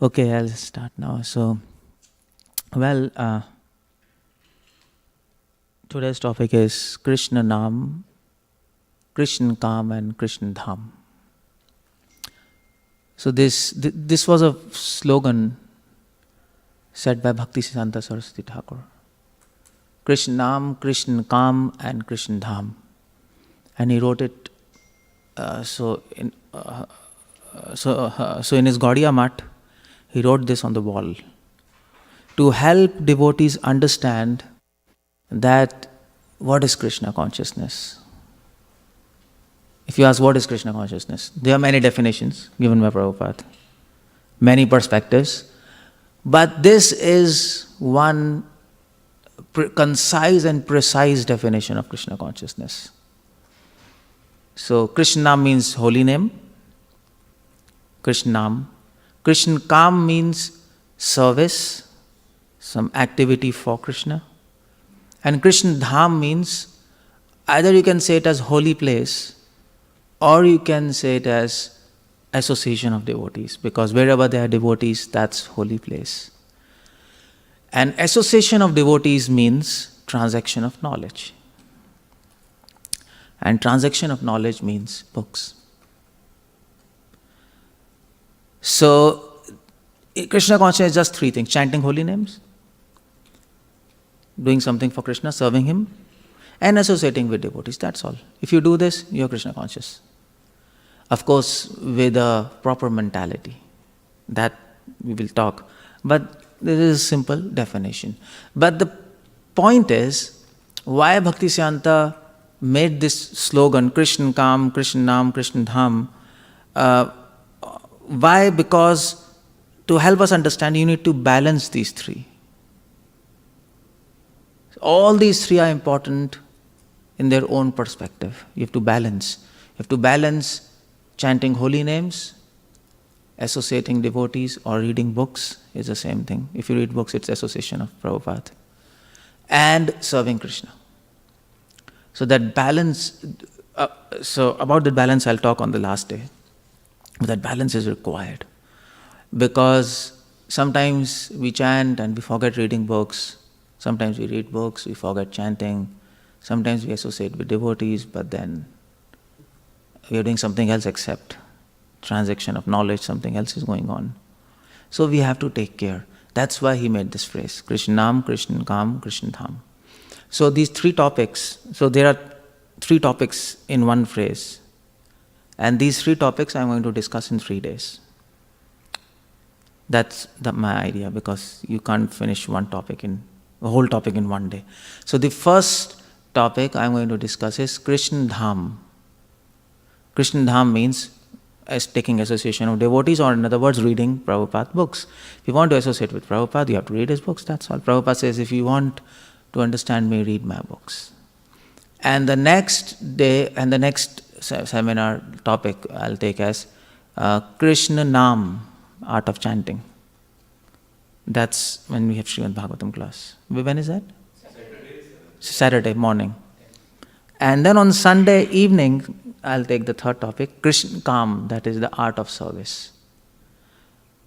Okay, I'll start now. Well, today's topic is Krishna Dham, Krishna Dham, and Krishna Dham. So this was a slogan said by Bhaktisiddhanta Saraswati Thakur. Krishna Dham, Krishna Dham, and Krishna Dham, and he wrote it. So in his Gaudiya Mat, he wrote this on the wall to help devotees understand that what is Krishna consciousness. If you ask what is Krishna consciousness, there are many definitions given by Prabhupada, many perspectives, but this is one concise and precise definition of Krishna consciousness. So Krishna means holy name, Krishna Dham. Krishna Dham means service, some activity for Krishna. And Krishna Dham means either you can say it as holy place or you can say it as association of devotees, because wherever there are devotees, that's holy place. And association of devotees means transaction of knowledge. And transaction of knowledge means books. So, Krishna consciousness is just three things: chanting holy names, doing something for Krishna, serving Him, and associating with devotees. That's all. If you do this, you are Krishna conscious. Of course, with a proper mentality. That we will talk. But this is a simple definition. But the point is, why Bhaktisiddhanta made this slogan, Krishna Dham, Krishna Dham, Krishna Dham? Why? Because to help us understand, you need to balance these three. All these three are important in their own perspective. You have to balance. You have to balance chanting holy names, associating devotees, or reading books is the same thing. If you read books, it's association of Prabhupada. And serving Krishna. So that balance, so about that balance I'll talk on the last day. But that balance is required. Because sometimes we chant and we forget reading books. Sometimes we read books, we forget chanting. Sometimes we associate with devotees, but then we are doing something else except transaction of knowledge, something else is going on. So we have to take care. That's why he made this phrase, Krishna Dham, Krishna Dham, Krishna Dham. So these three topics, so there are three topics in one phrase. And these three topics I'm going to discuss in 3 days. That's my idea, because you can't finish a whole topic in 1 day. So the first topic I'm going to discuss is Krishna Dham. Krishna Dham means as taking association of devotees, or in other words, reading Prabhupada books. If you want to associate with Prabhupada, you have to read his books, that's all. Prabhupada says, if you want to understand me, read my books. And the next day, and the next seminar topic I'll take as Krishna Dham, art of chanting. That's when we have Srimad Bhagavatam class. When is that? Saturday morning. And then on Sunday evening, I'll take the third topic, Krishna Dham, that is the art of service.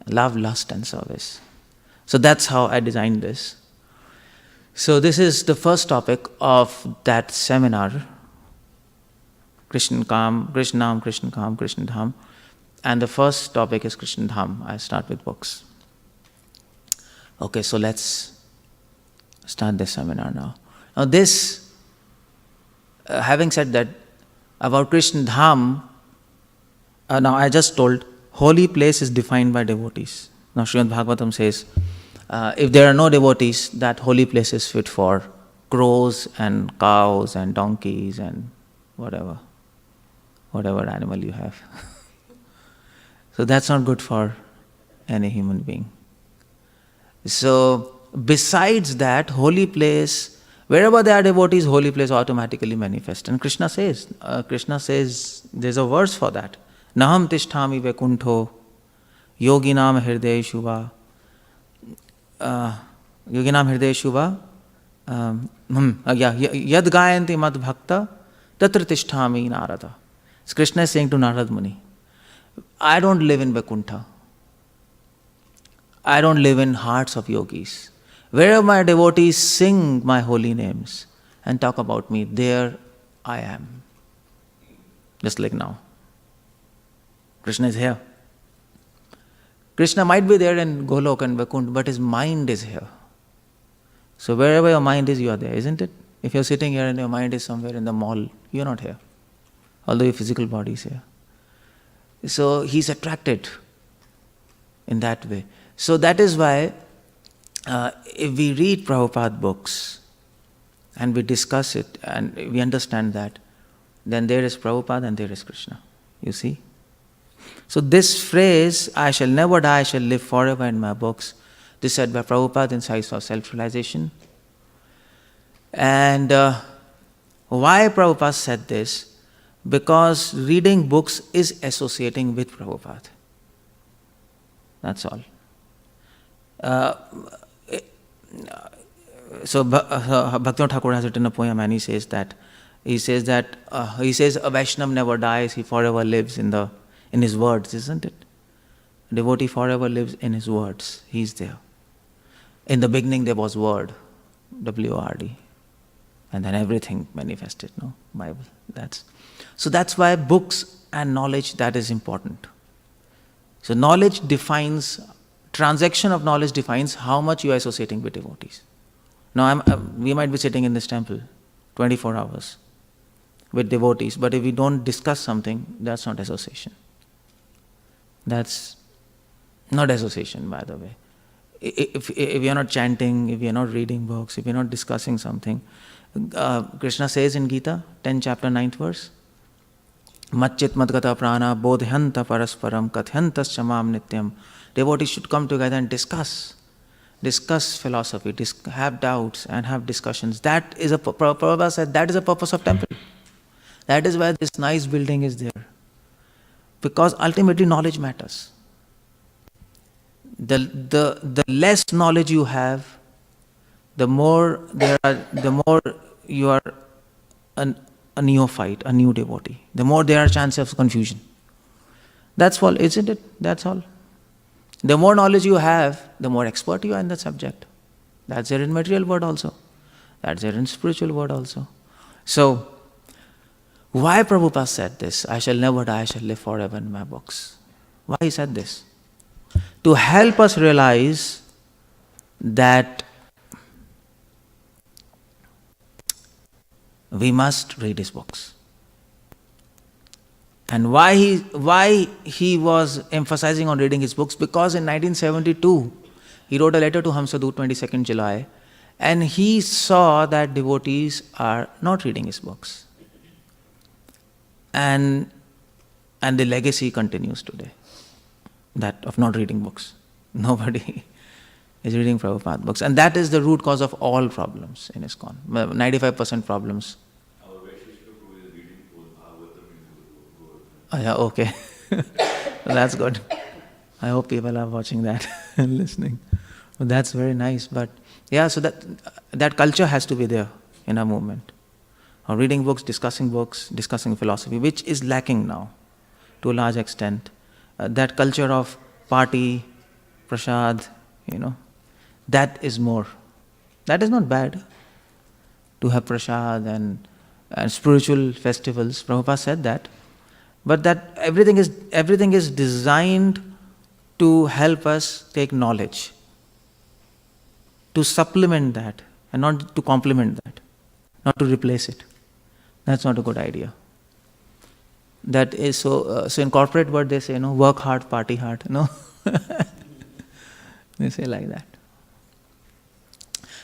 Love, lust, and service. So that's how I designed this. So this is the first topic of that seminar, Krishna Dham, Krishna Dham, Krishna Dham, Krishna Dham. And the first topic is Krishna Dham. I start with books. Okay, so let's start this seminar now. Now this, having said that, about Krishna Dham, now I just told, holy place is defined by devotees. Now Srimad Bhagavatam says, if there are no devotees, that holy place is fit for crows and cows and donkeys and whatever animal you have. So that's not good for any human being. So besides that, holy place, wherever there are devotees, holy place automatically manifests. And Krishna says, there's a verse for that. Naham tishtami vaikuntho, yoginam hirdayeshu va, yad gayanti mad bhakta, tatra tishtami narada. So Krishna is saying to Narad Muni, I don't live in Vaikuntha. I don't live in hearts of yogis. Wherever my devotees sing my holy names and talk about me, there I am. Just like now. Krishna is here. Krishna might be there in Golok and Vaikuntha, but his mind is here. So wherever your mind is, you are there, isn't it? If you're sitting here and your mind is somewhere in the mall, you're not here. Although your physical body is here. So he's attracted in that way. So that is why if we read Prabhupada books and we discuss it and we understand that, then there is Prabhupada and there is Krishna. You see? So this phrase, I shall never die, I shall live forever in my books, this is said by Prabhupada in Science of Self-Realization. And why Prabhupada said this? Because reading books is associating with Prabhupada. That's all. So Bhaktivinoda Thakur has written a poem and he says that a Vaishnava never dies, he forever lives in his words, isn't it? A devotee forever lives in his words. He's there. In the beginning there was word, W-O-R-D. And then everything manifested, no? Bible. So that's why books and knowledge, that is important. So knowledge defines, transaction of knowledge defines how much you are associating with devotees. Now we might be sitting in this temple 24 hours with devotees, but if we don't discuss something, that's not association. That's not association, by the way. If we are not chanting, if we are not reading books, if we are not discussing something, Krishna says in Gita, 10 chapter 9th verse, Matchit madgata prana bodhyanta parasparam kathyantas chamam nityam. Devotees should come together and discuss philosophy, have doubts and have discussions. That is Prabhupada said, that is the purpose of temple. That is why this nice building is there. Because ultimately knowledge matters. The less knowledge you have, the more you are a neophyte, a new devotee. The more there are chances of confusion. That's all, isn't it? That's all. The more knowledge you have, the more expert you are in the subject. That's there in material world also. That's there in spiritual world also. So, why Prabhupada said this? I shall never die, I shall live forever in my books. Why he said this? To help us realize that we must read his books. And why he was emphasizing on reading his books? Because in 1972, he wrote a letter to Hamsadut, 22nd July, and he saw that devotees are not reading his books. And the legacy continues today, that of not reading books. Nobody is reading Prabhupada books. And that is the root cause of all problems in ISKCON. 95% problems. Oh yeah, okay. That's good. I hope people are watching that and listening. Well, that's very nice. But yeah, so that culture has to be there in our movement. Or reading books, discussing philosophy, which is lacking now to a large extent. That culture of party, prasad, that is more. That is not bad to have prasad and spiritual festivals. Prabhupada said that. But that everything is designed to help us take knowledge, to supplement that and not to complement that, not to replace it. That's not a good idea. That is so in corporate world they say, work hard, party hard, They say like that.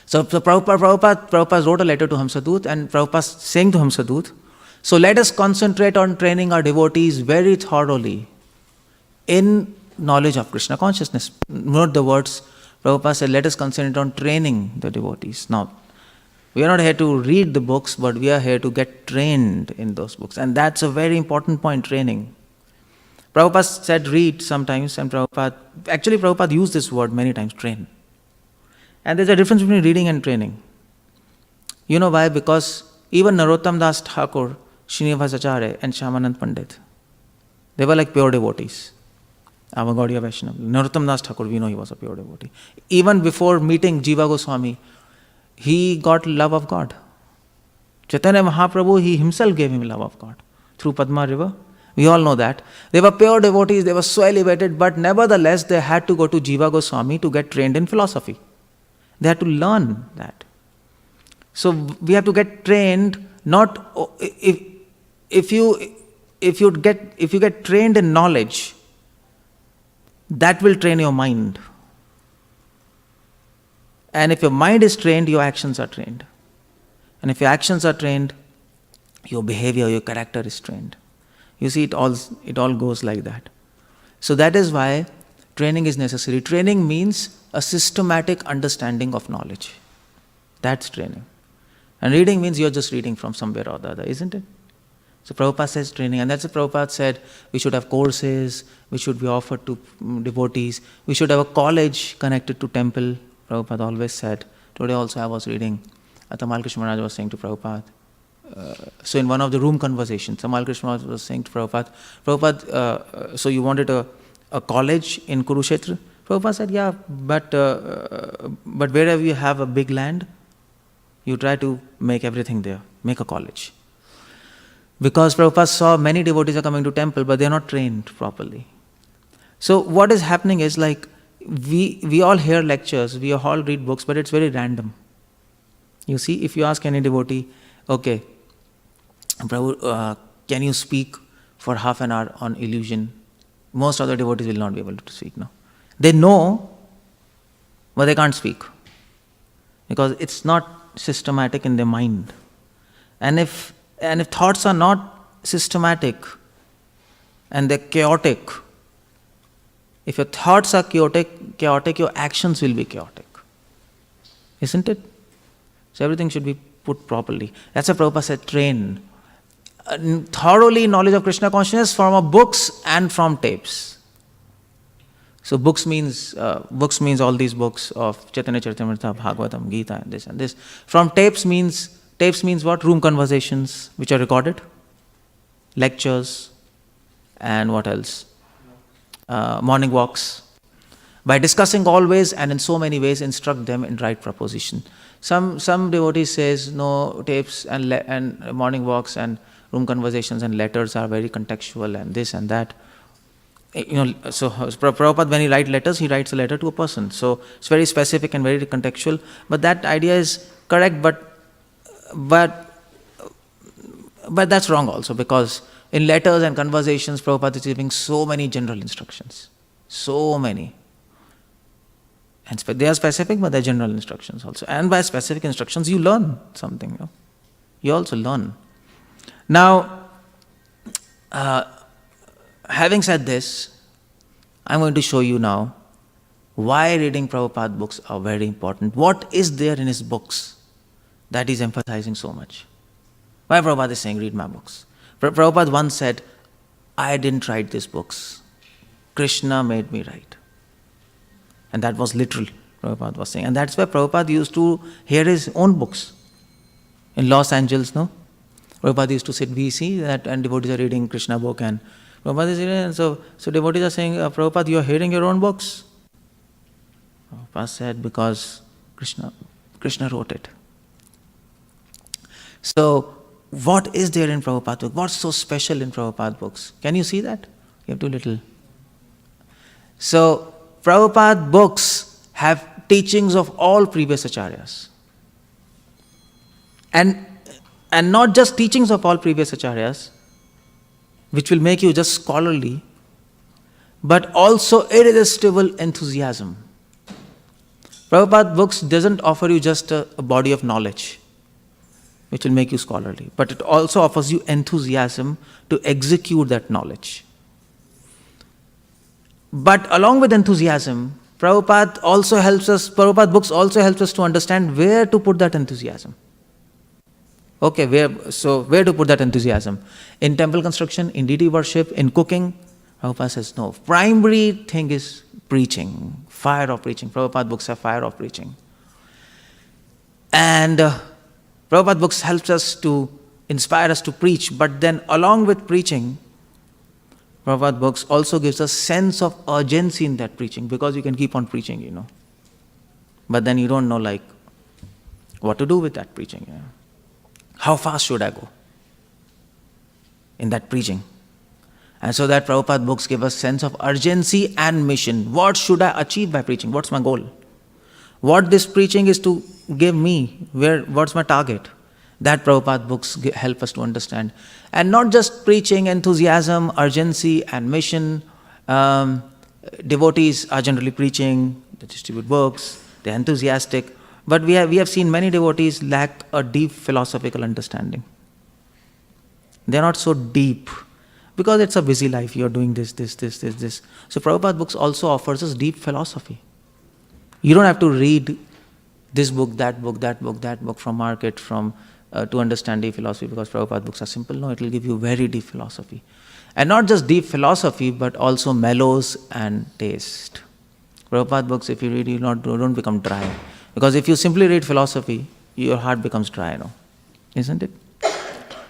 So Prabhupada wrote a letter to Hamsadut, and Prabhupada saying to Hamsadut, so let us concentrate on training our devotees very thoroughly in knowledge of Krishna consciousness. Note the words, Prabhupada said, let us concentrate on training the devotees. Now, we are not here to read the books, but we are here to get trained in those books. And that's a very important point, training. Prabhupada said read sometimes, and Prabhupada used this word many times, train. And there's a difference between reading and training. You know why? Because even Narottam Das Thakur, Srinivas Acharya and Shyamanand Pandit, they were like pure devotees. our Gaudiya Vaishnava. Narottam Das Thakur, we know he was a pure devotee. Even before meeting Jiva Goswami, he got love of God. Chaitanya Mahaprabhu, he himself gave him love of God through Padma river. We all know that. They were pure devotees, they were so elevated, but nevertheless they had to go to Jiva Goswami to get trained in philosophy. They had to learn that. So we have to get trained, not if you get trained in knowledge, that will train your mind. And if your mind is trained, your actions are trained. And if your actions are trained, your behavior, your character is trained. You see, it all goes like that. So that is why training is necessary. Training means a systematic understanding of knowledge. That's training. And reading means you're just reading from somewhere or the other, isn't it? So Prabhupada says training, and that's what Prabhupada said, we should have courses, which should be offered to devotees. We should have a college connected to temple, Prabhupada always said. Today also I was reading, Tamal Krishna Maharaj was saying to Prabhupada, so in one of the room conversations, Tamal Krishna Maharaj was saying to Prabhupada, so you wanted a college in Kurukshetra? Prabhupada said, yeah, but wherever you have a big land, you try to make everything there, make a college. Because Prabhupada saw many devotees are coming to temple, but they are not trained properly. So what is happening is like, we all hear lectures, we all read books, but it's very random. You see, if you ask any devotee, okay, Prabhu, can you speak for half an hour on illusion? Most other devotees will not be able to speak now. They know, but they can't speak. Because it's not systematic in their mind. And if thoughts are not systematic and they're chaotic, if your thoughts are chaotic, your actions will be chaotic. Isn't it? So everything should be put properly. That's why Prabhupada said train. Thoroughly knowledge of Krishna consciousness from books and from tapes. So books means all these books of Chaitanya Charitamrita, Bhagavatam, Gita, and this. From tapes means what? Room conversations which are recorded, lectures, and what else? Morning walks. By discussing always and in so many ways, instruct them in right proposition. Some devotees says no, tapes and morning walks and room conversations and letters are very contextual and this and that. So Prabhupada, when he writes letters, he writes a letter to a person. So it's very specific and very contextual. But that idea is correct, but that's wrong also, because in letters and conversations, Prabhupada is giving so many general instructions. So many. And they are specific, but they're general instructions also. And by specific instructions, you learn something. You also learn. Now, having said this, I'm going to show you now why reading Prabhupada books are very important. What is there in his books that he's emphasizing so much? Why Prabhupada is saying, read my books. Prabhupada once said, I didn't write these books. Krishna made me write. And that was literal, Prabhupada was saying. And that's why Prabhupada used to hear his own books. In Los Angeles, no? Prabhupada used to sit, we see that, and devotees are reading Krishna book, and Prabhupada is reading, so devotees are saying, Prabhupada, you are hearing your own books? Prabhupada said, because Krishna wrote it. So, what is there in Prabhupada book? What's so special in Prabhupada books? Can you see that? You have to little. So, Prabhupada books have teachings of all previous acharyas. And not just teachings of all previous acharyas, which will make you just scholarly, but also irresistible enthusiasm. Prabhupada books doesn't offer you just a body of knowledge, which will make you scholarly, but it also offers you enthusiasm to execute that knowledge. But along with enthusiasm, Prabhupada books also helps us to understand where to put that enthusiasm. Okay, where to put that enthusiasm? In temple construction, in deity worship, in cooking? Prabhupada says no. Primary thing is preaching, fire of preaching. Prabhupada books have fire of preaching. And Prabhupada books helps us to inspire us to preach, but then along with preaching, Prabhupada books also gives a sense of urgency in that preaching, because you can keep on preaching. But then you don't know what to do with that preaching. How fast should I go in that preaching? And so that Prabhupada books give us sense of urgency and mission. What should I achieve by preaching? What's my goal? What this preaching is to give me, what's my target? That Prabhupada books help us to understand. And not just preaching, enthusiasm, urgency and mission. Devotees are generally preaching, they distribute books, they're enthusiastic. But we have seen many devotees lack a deep philosophical understanding. They're not so deep, because it's a busy life. You're doing this. So Prabhupada books also offers us deep philosophy. You don't have to read this book, that book from market, to understand deep philosophy, because Prabhupada books are simple. No, it will give you very deep philosophy. And not just deep philosophy, but also mellows and taste. Prabhupada books, if you read, you don't become dry. Because if you simply read philosophy, your heart becomes dry, isn't it?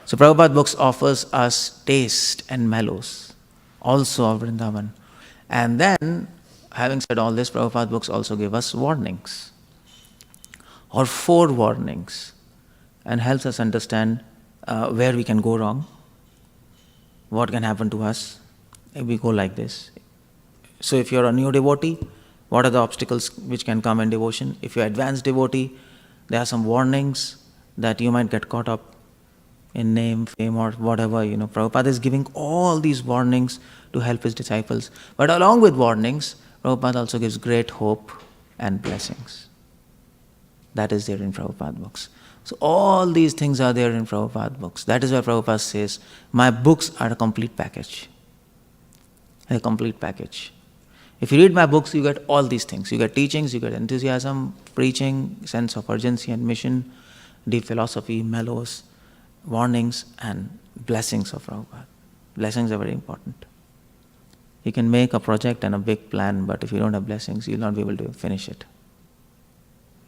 So Prabhupada books offers us taste and mellows, also of Vrindavan. And then, having said all this, Prabhupada books also give us warnings, or 4 warnings, and helps us understand where we can go wrong, what can happen to us if we go like this. So if you're a new devotee, what are the obstacles which can come in devotion? If you're an advanced devotee, there are some warnings that you might get caught up in name, fame, or whatever. Prabhupada is giving all these warnings to help his disciples. But along with warnings, Prabhupada also gives great hope and blessings. That is there in Prabhupada books. So all these things are there in Prabhupada books. That is why Prabhupada says, my books are a complete package. A complete package. If you read my books, you get all these things. You get teachings, you get enthusiasm, preaching, sense of urgency and mission, deep philosophy, mellows, warnings, and blessings of Prabhupada. Blessings are very important. You can make a project and a big plan, but if you don't have blessings, you'll not be able to finish it.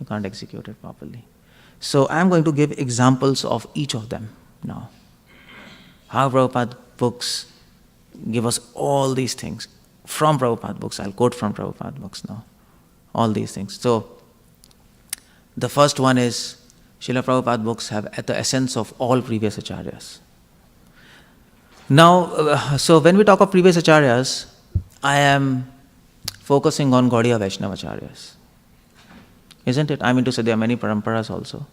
You can't execute it properly. So I'm going to give examples of each of them now. How Prabhupada books give us all these things. From Prabhupada books, I'll quote from Prabhupada books now. All these things. So, the first one is, Srila Prabhupada books have the essence of all previous acharyas. Now, so when we talk of previous acharyas, I am focusing on Gaudiya Vaishnava acharyas. Isn't it? I mean to say there are many paramparas also.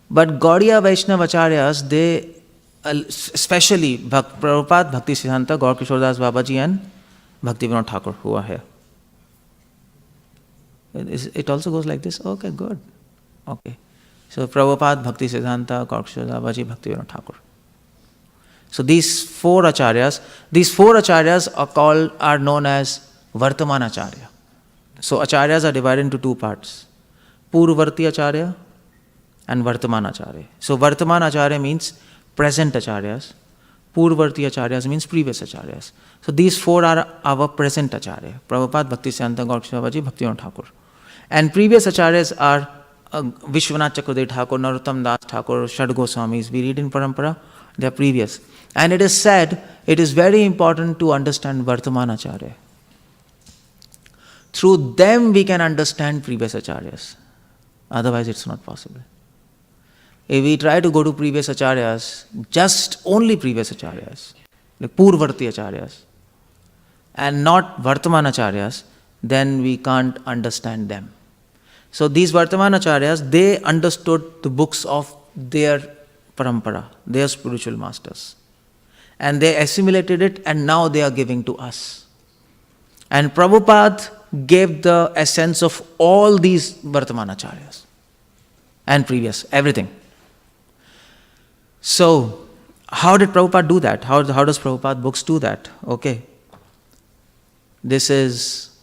But Gaudiya Vaishnava acharyas, they, especially Prabhupada, Bhakti Siddhanta, Gaur Kishore Das Babaji and Bhakti Vinod Thakur, who are here. It also goes like this? Okay, good. Okay. So Prabhupada, Bhakti Siddhanta, Gaur Kishore Das Babaji, Bhakti Vinod Thakur. So these 4 acharyas are known as Vartaman Acharya. So acharyas are divided into 2 parts. Purvarti Acharya and Vartaman Acharya. So Vartaman Acharya means present acharyas. Purvarti Acharyas means previous acharyas. So these 4 are our present acharya. Prabhupada, Bhakti Siddhanta, Gaur Kishore Das Babaji, Bhakti Vinod Thakur. And previous acharyas are Vishwanath Chakravarti Thakur, Narottam Das Thakur, Shad Goswamis. We read in Parampara, they are previous. And it is said, it is very important to understand Vartaman Acharya. Through them we can understand previous acharyas. Otherwise it's not possible. If we try to go to previous acharyas, just only previous acharyas, like Purvarti acharyas, and not Vartaman acharyas, then we can't understand them. So these Vartaman acharyas, they understood the books of their parampara, their spiritual masters. And they assimilated it, and now they are giving to us. And Prabhupada gave the essence of all these Vartaman acharyas and previous, everything. So, how did Prabhupada do that? How does Prabhupada books do that? Okay. This is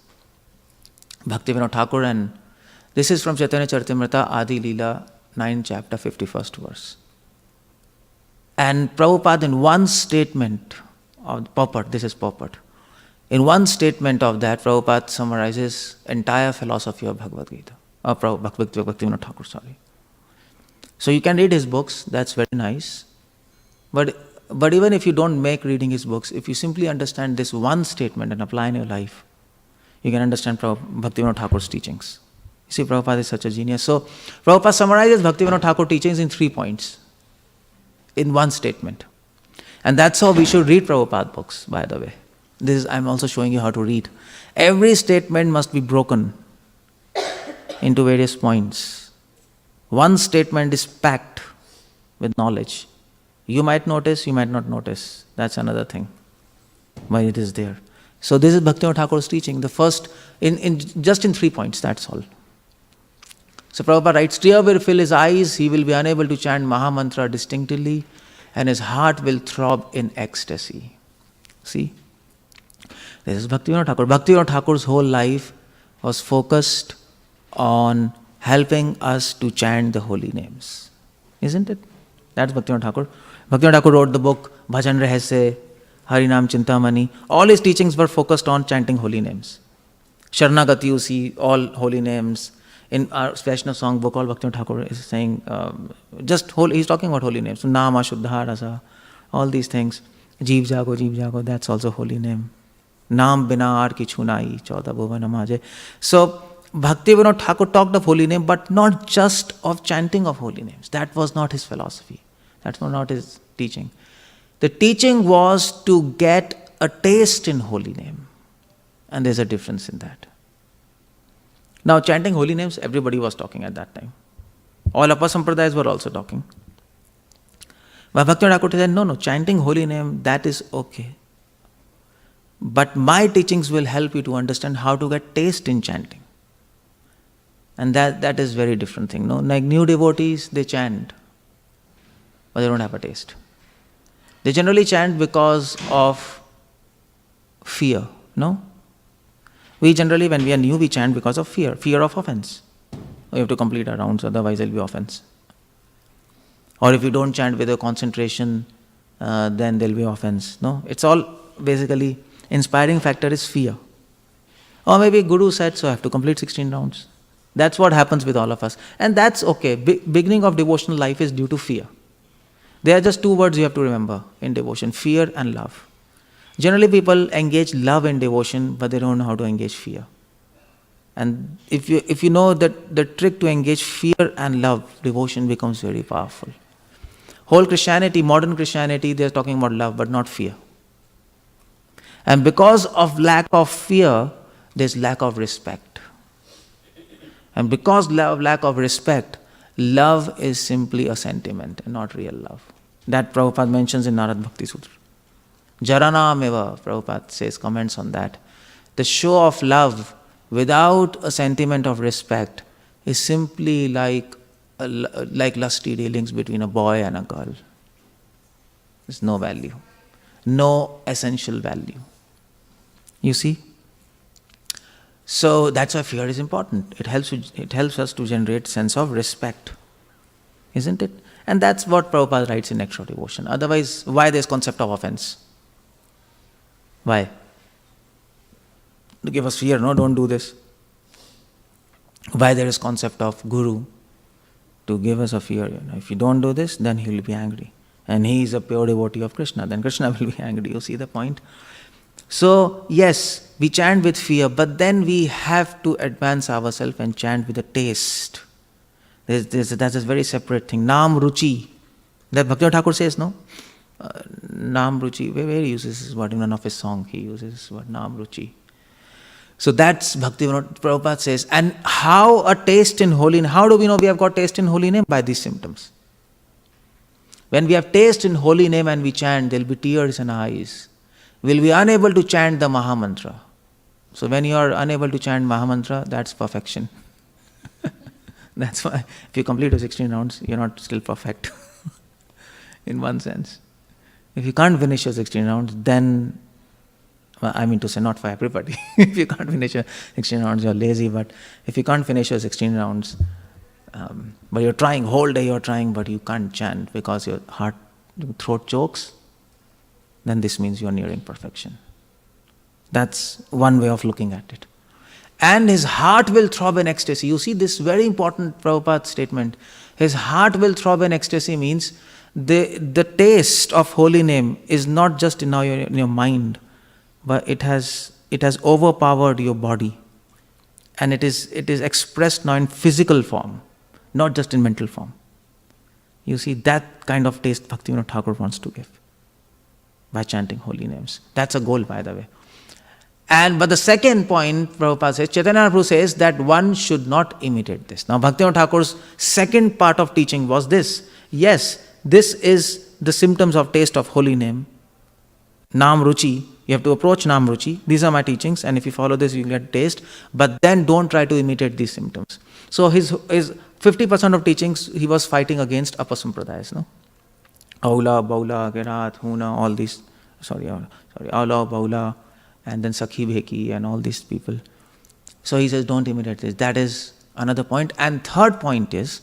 Bhakti Vinod Thakur, and this is from Chaitanya Charitamrita, Adi Leela, 9 chapter, 51st verse. And Prabhupada in one statement of purport, this is purport. In one statement of that, Prabhupada summarizes entire philosophy of Bhagavad Gita. Bhakti Vinod Thakur, sorry. So you can read his books, that's very nice. But But even if you don't make reading his books, if you simply understand this one statement and apply in your life, you can understand Bhaktivinoda Thakur's teachings. You see, Prabhupada is such a genius. So, Prabhupada summarizes Bhaktivinoda Thakur teachings in 3 points, in one statement. And that's how we should read Prabhupada books, by the way. I'm also showing you how to read. Every statement must be broken into various points. One statement is packed with knowledge. You might notice, you might not notice. That's another thing, why it is there. So this is Bhaktivinoda Thakur's teaching. The first, just in 3 points, that's all. So Prabhupada writes, tear will fill his eyes, he will be unable to chant Mahamantra distinctly, and his heart will throb in ecstasy. See? This is Bhaktivinoda Thakur. Bhaktivinoda Thakur's whole life was focused on helping us to chant the holy names. Isn't it? That's Bhaktivinoda Thakur. Bhaktivinoda Thakur wrote the book Bhajan Rahasya, Harinam Chintamani. All his teachings were focused on chanting holy names. Sharanagati, you see, all holy names. In our Vaishnava song book, all Bhaktivinoda Thakur is saying, he's talking about holy names. So, Nama, Shuddha, Rasa, all these things. Jeev Jago, that's also holy name. Naam bina aar kichu nahi, chauda bhuvan maje. So, Bhaktivinoda Thakur talked of holy name, but not just of chanting of holy names. That was not his philosophy. That was not his teaching. The teaching was to get a taste in holy name. And there's a difference in that. Now, chanting holy names, everybody was talking at that time. All upper sampradayas were also talking. But Bhaktivinoda Thakur said, no, chanting holy name, that is okay. But my teachings will help you to understand how to get taste in chanting. And that is very different thing. No? Like new devotees, they chant, but they don't have a taste. They generally chant because of fear, no? We generally, when we are new, we chant because of fear of offense. We have to complete our rounds, otherwise there will be offense. Or if you don't chant with a concentration, then there will be offense. No, it's all basically, inspiring factor is fear. Or maybe Guru said, so I have to complete 16 rounds. That's what happens with all of us. And that's okay. Beginning of devotional life is due to fear. There are just 2 words you have to remember in devotion, fear and love. Generally people engage love in devotion, but they don't know how to engage fear. And if you know that the trick to engage fear and love, devotion becomes very powerful. Whole Christianity, modern Christianity, they are talking about love, but not fear. And because of lack of fear, there's lack of respect. And because of lack of respect, love is simply a sentiment and not real love. That Prabhupada mentions in Narad Bhakti Sutra. Jaranam eva, Prabhupada says, comments on that. The show of love without a sentiment of respect is simply like lusty dealings between a boy and a girl. There's no value. No essential value. You see? So that's why fear is important. It helps us to generate sense of respect. Isn't it? And that's what Prabhupada writes in Nectar of Devotion. Otherwise, why there's concept of offense? Why? To give us fear, no, don't do this. Why there is concept of Guru? To give us a fear. If you don't do this, then he will be angry. And he is a pure devotee of Krishna. Then Krishna will be angry. You see the point? So, yes, we chant with fear, but then we have to advance ourselves and chant with a taste. That's a very separate thing. Nam Ruchi. That Bhaktivinoda Thakur says, no? Nam Ruchi. Where he uses this word in one of his songs, he uses this word, Nam Ruchi. So that's Bhaktivinoda. Prabhupada says. And how a taste in holy name, how do we know we have got taste in holy name? By these symptoms. When we have taste in holy name and we chant, there will be tears in our eyes. We will be unable to chant the Mahamantra. So when you are unable to chant Mahamantra, that's perfection. That's why if you complete your 16 rounds, you're not still perfect. In one sense. If you can't finish your 16 rounds, then, well, I mean to say not for everybody. If you can't finish your 16 rounds, you're lazy. But if you can't finish your 16 rounds, but you're trying, whole day you're trying, but you can't chant because your throat chokes, then this means you're nearing perfection. That's one way of looking at it. And his heart will throb in ecstasy. You see this very important Prabhupada statement. His heart will throb in ecstasy means the taste of holy name is not just in your mind, but it has overpowered your body, and it is expressed now in physical form, not just in mental form. You see, that kind of taste Bhaktivinoda Thakur wants to give by chanting holy names. That's a goal, by the way. But the second point, Prabhupada says, Chaitanya Mahaprabhu says that one should not imitate this. Now, Bhaktivinoda Thakur's second part of teaching was this. Yes, this is the symptoms of taste of holy name. Nam Ruchi. You have to approach Nam Ruchi. These are my teachings, and if you follow this, you get taste. But then don't try to imitate these symptoms. So his 50% of teachings, he was fighting against upper sampradayas, no? Aula, Baula, Gerat, Huna, all these. Aula, Baula, and then Sakhi Bheki and all these people. So he says, don't imitate this. That is another point. And third point is,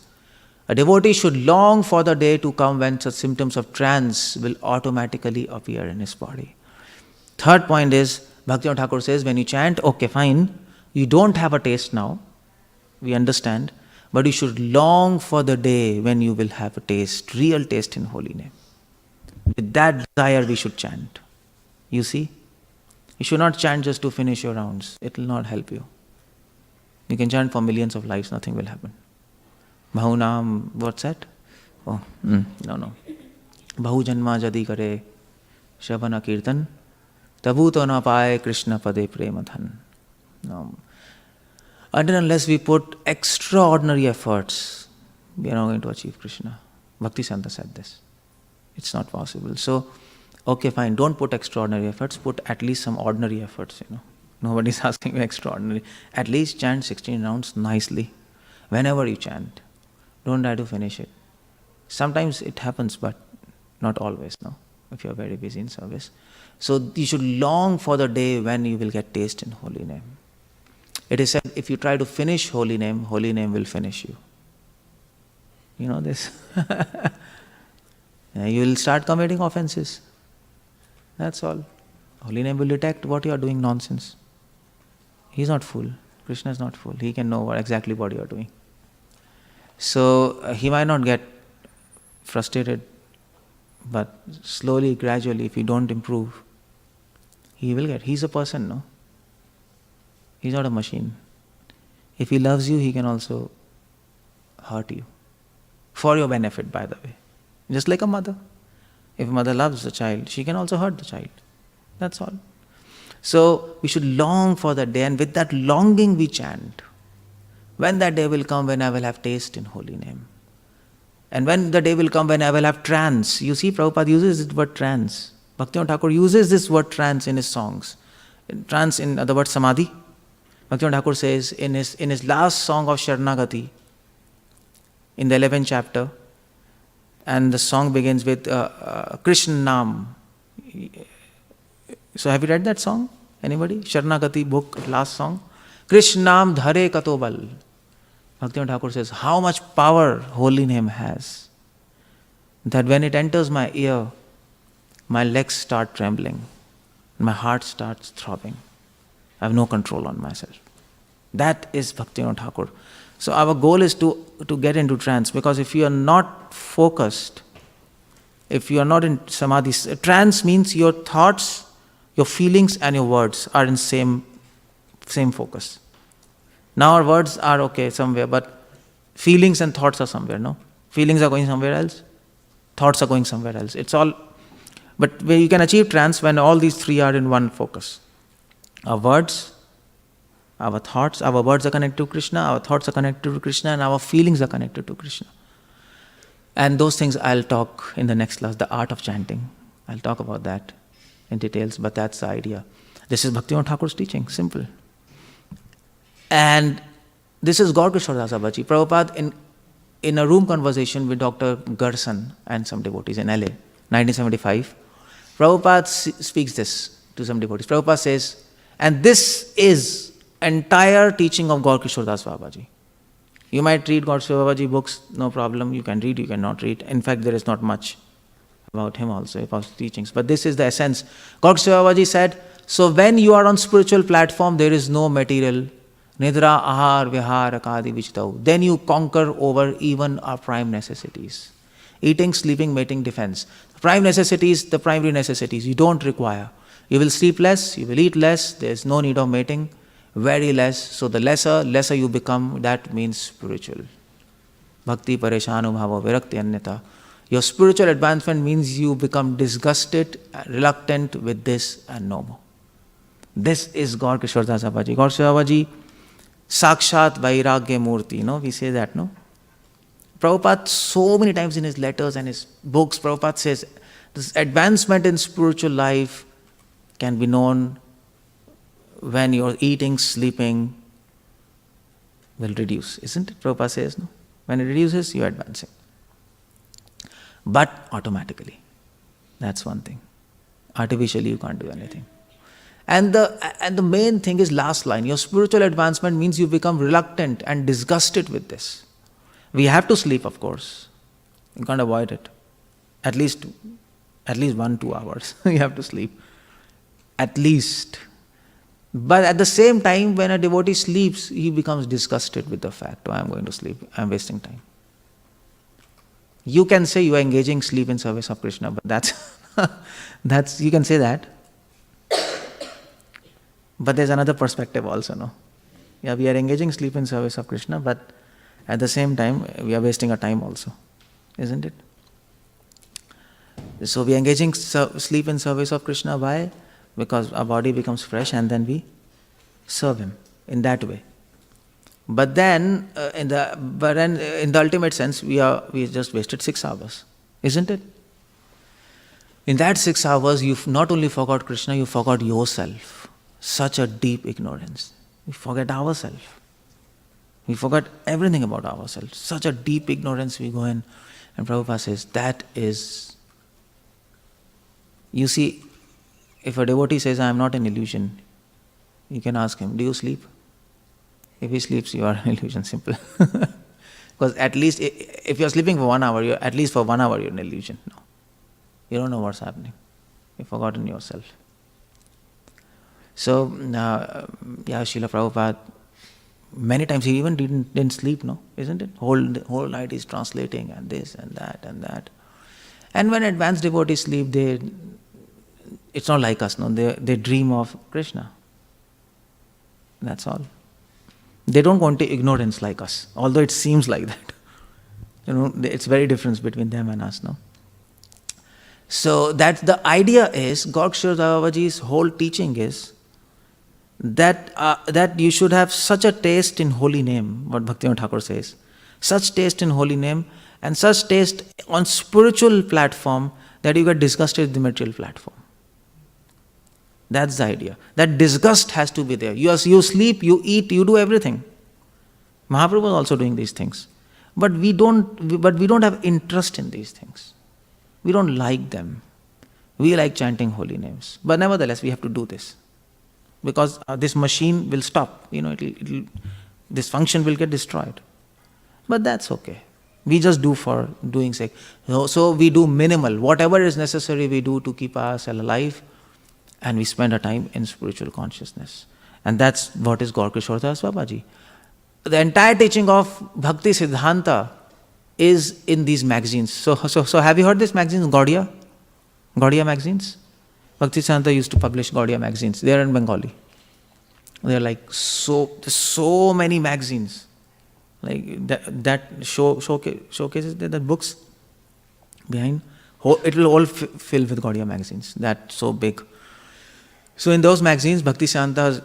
a devotee should long for the day to come when such symptoms of trance will automatically appear in his body. Third point is, Bhaktivinoda Thakur says, when you chant, okay, fine, you don't have a taste now, we understand, but you should long for the day when you will have a taste, real taste in holy name. With that desire we should chant. You see? You should not chant just to finish your rounds. It will not help you. You can chant for millions of lives, nothing will happen. Bahunam, what's that? No. Bahu janma jadi kare shabana kirtan tabu to na paaye Krishna pade prema dhan. No. Until unless we put extraordinary efforts, we are not going to achieve Krishna. Bhaktisiddhanta said this. It's not possible. So, okay, fine, don't put extraordinary efforts, put at least some ordinary efforts, Nobody's asking you extraordinary. At least chant 16 rounds nicely. Whenever you chant, don't try to finish it. Sometimes it happens, but not always, no? If you're very busy in service. So you should long for the day when you will get taste in holy name. It is said, if you try to finish holy name will finish you. You know this? You will start committing offenses. That's all. Holy name will detect what you are doing nonsense. He's not fool. Krishna is not fool. He can know exactly what you are doing. So he might not get frustrated, but slowly, gradually, if you don't improve, he will get. He's a person, no? He's not a machine. If he loves you, he can also hurt you. For your benefit, by the way. Just like a mother. If a mother loves the child, she can also hurt the child. That's all. So we should long for that day, and with that longing we chant. When that day will come when I will have taste in holy name. And when the day will come when I will have trance. You see, Prabhupada uses the word trance. Bhaktivinoda Thakur uses this word trance in his songs. Trance in the word samadhi. Bhaktivinoda Thakur says in his last song of Sharanagati, in the 11th chapter, and the song begins with Krishna Dham. So have you read that song? Anybody? Sharanagati book, last song. Krishna Dham dhare katobal. Bhaktivinoda Thakur says, how much power holy name has. That when it enters my ear, my legs start trembling. My heart starts throbbing. I have no control on myself. That is Bhaktivinoda Thakur. So our goal is to get into trance, because if you are not focused, if you are not in samadhi, trance means your thoughts, your feelings and your words are in same focus. Now our words are okay somewhere, but feelings and thoughts are somewhere, no? Feelings are going somewhere else, thoughts are going somewhere else. It's all, but where you can achieve trance when all these three are in one focus. Our words, our thoughts, our words are connected to Krishna, our thoughts are connected to Krishna, and our feelings are connected to Krishna. And those things I'll talk in the next class, the art of chanting. I'll talk about that in details, but that's the idea. This is Bhaktivinoda Thakur's teaching, simple. And this is Gaur Kishore Dasa Baji. Prabhupada, in a room conversation with Dr. Garsan and some devotees in LA, 1975, Prabhupada speaks this to some devotees. Prabhupada says, and this is entire teaching of Gaur Kishore Das Babaji. You might read Gaur Kishore Babaji books, no problem. You can read, you cannot read. In fact, there is not much about him also, about teachings. But this is the essence. Gaur Kishore Babaji said, so when you are on spiritual platform, there is no material. Nidra, ahar, vihar, akadi, vichtau. Then you conquer over even our prime necessities. Eating, sleeping, mating, defense. Prime necessities, the primary necessities, you don't require. You will sleep less, you will eat less, there is no need of mating, very less. So the lesser you become, that means spiritual. Bhakti pareshanu bhava virakti anyata. Your spiritual advancement means you become disgusted, reluctant with this and no more. This is God Krishna Dasa Babaji. God Krishna Babaji, Sakshat Vairagya Murti, we say that, no? Prabhupada, so many times in his letters and his books, Prabhupada says, this advancement in spiritual life can be known when your eating, sleeping will reduce, isn't it? Prabhupada says, no? When it reduces, you are advancing. But automatically. That's one thing. Artificially, you can't do anything. And the main thing is last line. Your spiritual advancement means you become reluctant and disgusted with this. We have to sleep, of course. You can't avoid it. At least 1-2 hours you have to sleep. At least. But at the same time, when a devotee sleeps, he becomes disgusted with the fact, I'm going to sleep, I'm wasting time. You can say you are engaging sleep in service of Krishna, but that's you can say that. But there's another perspective also, no? Yeah, we are engaging sleep in service of Krishna, but at the same time, we are wasting our time also, isn't it? So we are engaging sleep in service of Krishna. Why? Because our body becomes fresh and then we serve Him in that way. But then, in the ultimate sense, we just wasted 6 hours, isn't it? In that 6 hours, you not only forgot Krishna, you forgot yourself. Such a deep ignorance. We forget ourselves. We forgot everything about ourselves. Such a deep ignorance we go in. And Prabhupada says, that is... You see, if a devotee says, I am not an illusion, you can ask him, do you sleep? If he sleeps, you are an illusion, simple. Because at least, if you are sleeping for 1 hour, at least for 1 hour you are an illusion. No. You don't know what's happening. You've forgotten yourself. So, Srila Prabhupada, many times he even didn't sleep, no? Isn't it? Whole night he's translating and this and that and that. And when advanced devotees sleep, it's not like us, no? They dream of Krishna. That's all. They don't go into ignorance like us, although it seems like that. It's very different between them and us, no? So that the idea is, Gorksha Babaji's whole teaching is that you should have such a taste in holy name, what Bhaktivinoda Thakur says, such taste in holy name and such taste on spiritual platform that you get disgusted with the material platform. That's the idea. That disgust has to be there. You sleep, you eat, you do everything. Mahaprabhu was also doing these things. But we don't have interest in these things. We don't like them. We like chanting holy names. But nevertheless, we have to do this. Because this machine will stop. This function will get destroyed. But that's okay. We just do for doing sake. So we do minimal. Whatever is necessary, we do to keep ourselves alive. And we spend our time in spiritual consciousness. And that's what is Gaur Kishore Das Babaji. The entire teaching of Bhakti Siddhanta is in these magazines. So have you heard these magazines, Gaudiya? Gaudiya magazines? Bhakti Siddhanta used to publish Gaudiya magazines. They are in Bengali. They are like so many magazines. Like that showcases that books behind. It will all fill with Gaudiya magazines. That's so big. So in those magazines, Bhakti Siddhanta's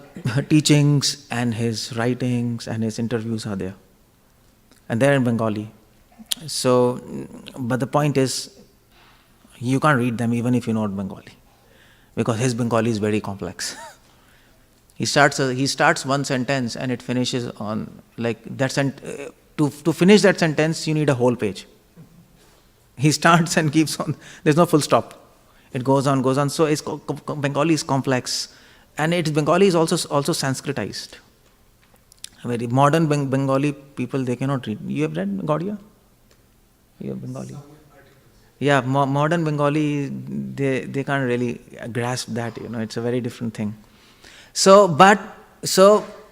teachings and his writings and his interviews are there. And they're in Bengali. So, but the point is, you can't read them even if you know Bengali. Because his Bengali is very complex. He starts one sentence and it finishes on, like, to finish that sentence, you need a whole page. He starts and keeps on, there's no full stop. It goes on. So Bengali is complex. And Bengali is also Sanskritized. Very modern Bengali people, they cannot read. You have read Gaudiya? You have Bengali? Yeah, modern Bengali, they can't really grasp that, it's a very different thing. So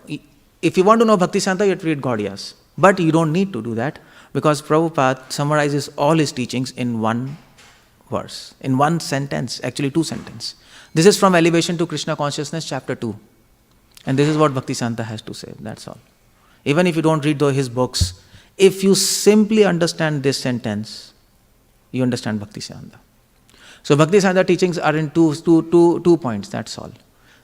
if you want to know Bhakti Siddhanta, you have to read Gaudiyas. But you don't need to do that, because Prabhupada summarizes all his teachings in one verse, in one sentence, actually 2 sentences. This is from Elevation to Krishna Consciousness, chapter 2. And this is what Bhaktisiddhanta has to say, that's all. Even if you don't read his books, if you simply understand this sentence, you understand Bhaktisiddhanta. So Bhaktisiddhanta teachings are in two points, that's all.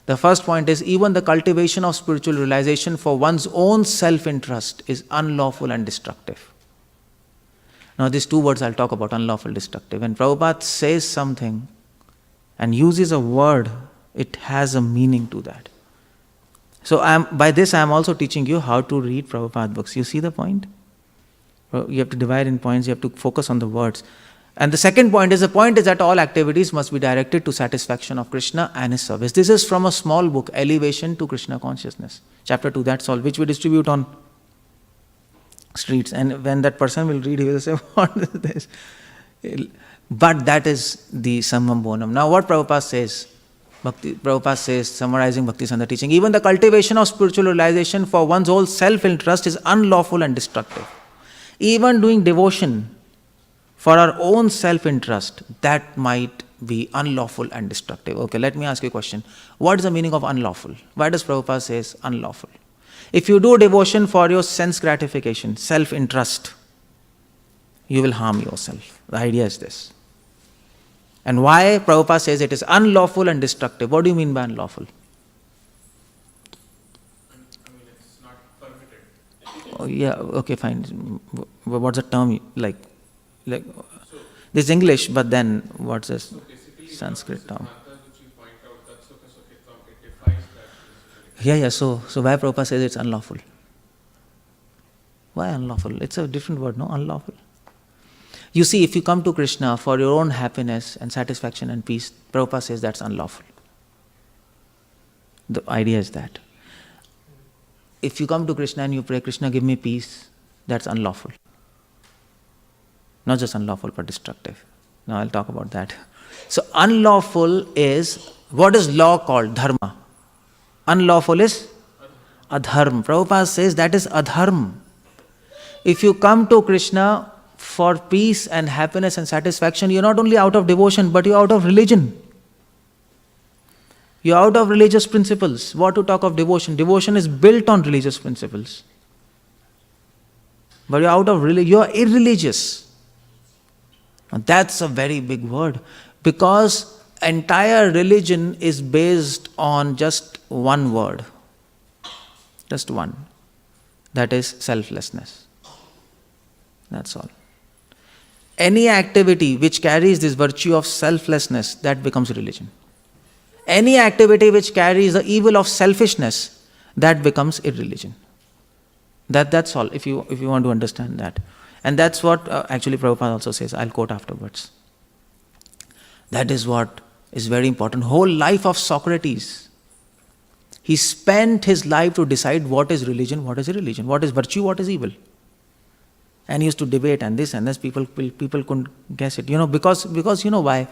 The first point is, even the cultivation of spiritual realization for one's own self-interest is unlawful and destructive. Now these 2 words I'll talk about, unlawful, destructive. When Prabhupada says something and uses a word, it has a meaning to that. So by this I am also teaching you how to read Prabhupada books. You see the point? You have to divide in points, you have to focus on the words. And the second point is, that all activities must be directed to satisfaction of Krishna and his service. This is from a small book, Elevation to Krishna Consciousness, chapter 2, that's all, which we distribute on streets. And when that person will read, he will say, what is this? But that is the summum bonum. Now what Prabhupada says, summarizing Bhaktisiddhanta teaching, even the cultivation of spiritual realization for one's own self-interest is unlawful and destructive. Even doing devotion for our own self-interest, that might be unlawful and destructive. Okay, let me ask you a question. What is the meaning of unlawful? Why does Prabhupada say unlawful? If you do devotion for your sense gratification, self-interest, you will harm yourself. The idea is this. And why Prabhupada says it is unlawful and destructive? What do you mean by unlawful? I mean, it's not permitted. Oh, yeah, okay, fine. What's the term like this English, but then what's this Sanskrit term? Yeah, so why Prabhupada says it's unlawful? Why unlawful? It's a different word, no? Unlawful. You see, if you come to Krishna for your own happiness and satisfaction and peace, Prabhupada says that's unlawful. The idea is that. If you come to Krishna and you pray, Krishna give me peace, that's unlawful. Not just unlawful, but destructive. Now I'll talk about that. So unlawful is, what is law called? Dharma. Unlawful is adharma. Prabhupada says that is adharma. If you come to Krishna for peace and happiness and satisfaction, you're not only out of devotion, but you're out of religion. You're out of religious principles. What to talk of devotion? Devotion is built on religious principles. But you're out of religion, you're irreligious. Now that's a very big word, because entire religion is based on just one word. Just one. That is selflessness. That's all. Any activity which carries this virtue of selflessness, that becomes religion. Any activity which carries the evil of selfishness, that becomes irreligion. That's all, if you want to understand that. And that's what actually Prabhupada also says. I'll quote afterwards. That is what is very important. Whole life of Socrates, he spent his life to decide what is religion, what is irreligion, what is virtue, what is evil. And he used to debate and this, people couldn't guess it. Because you know why?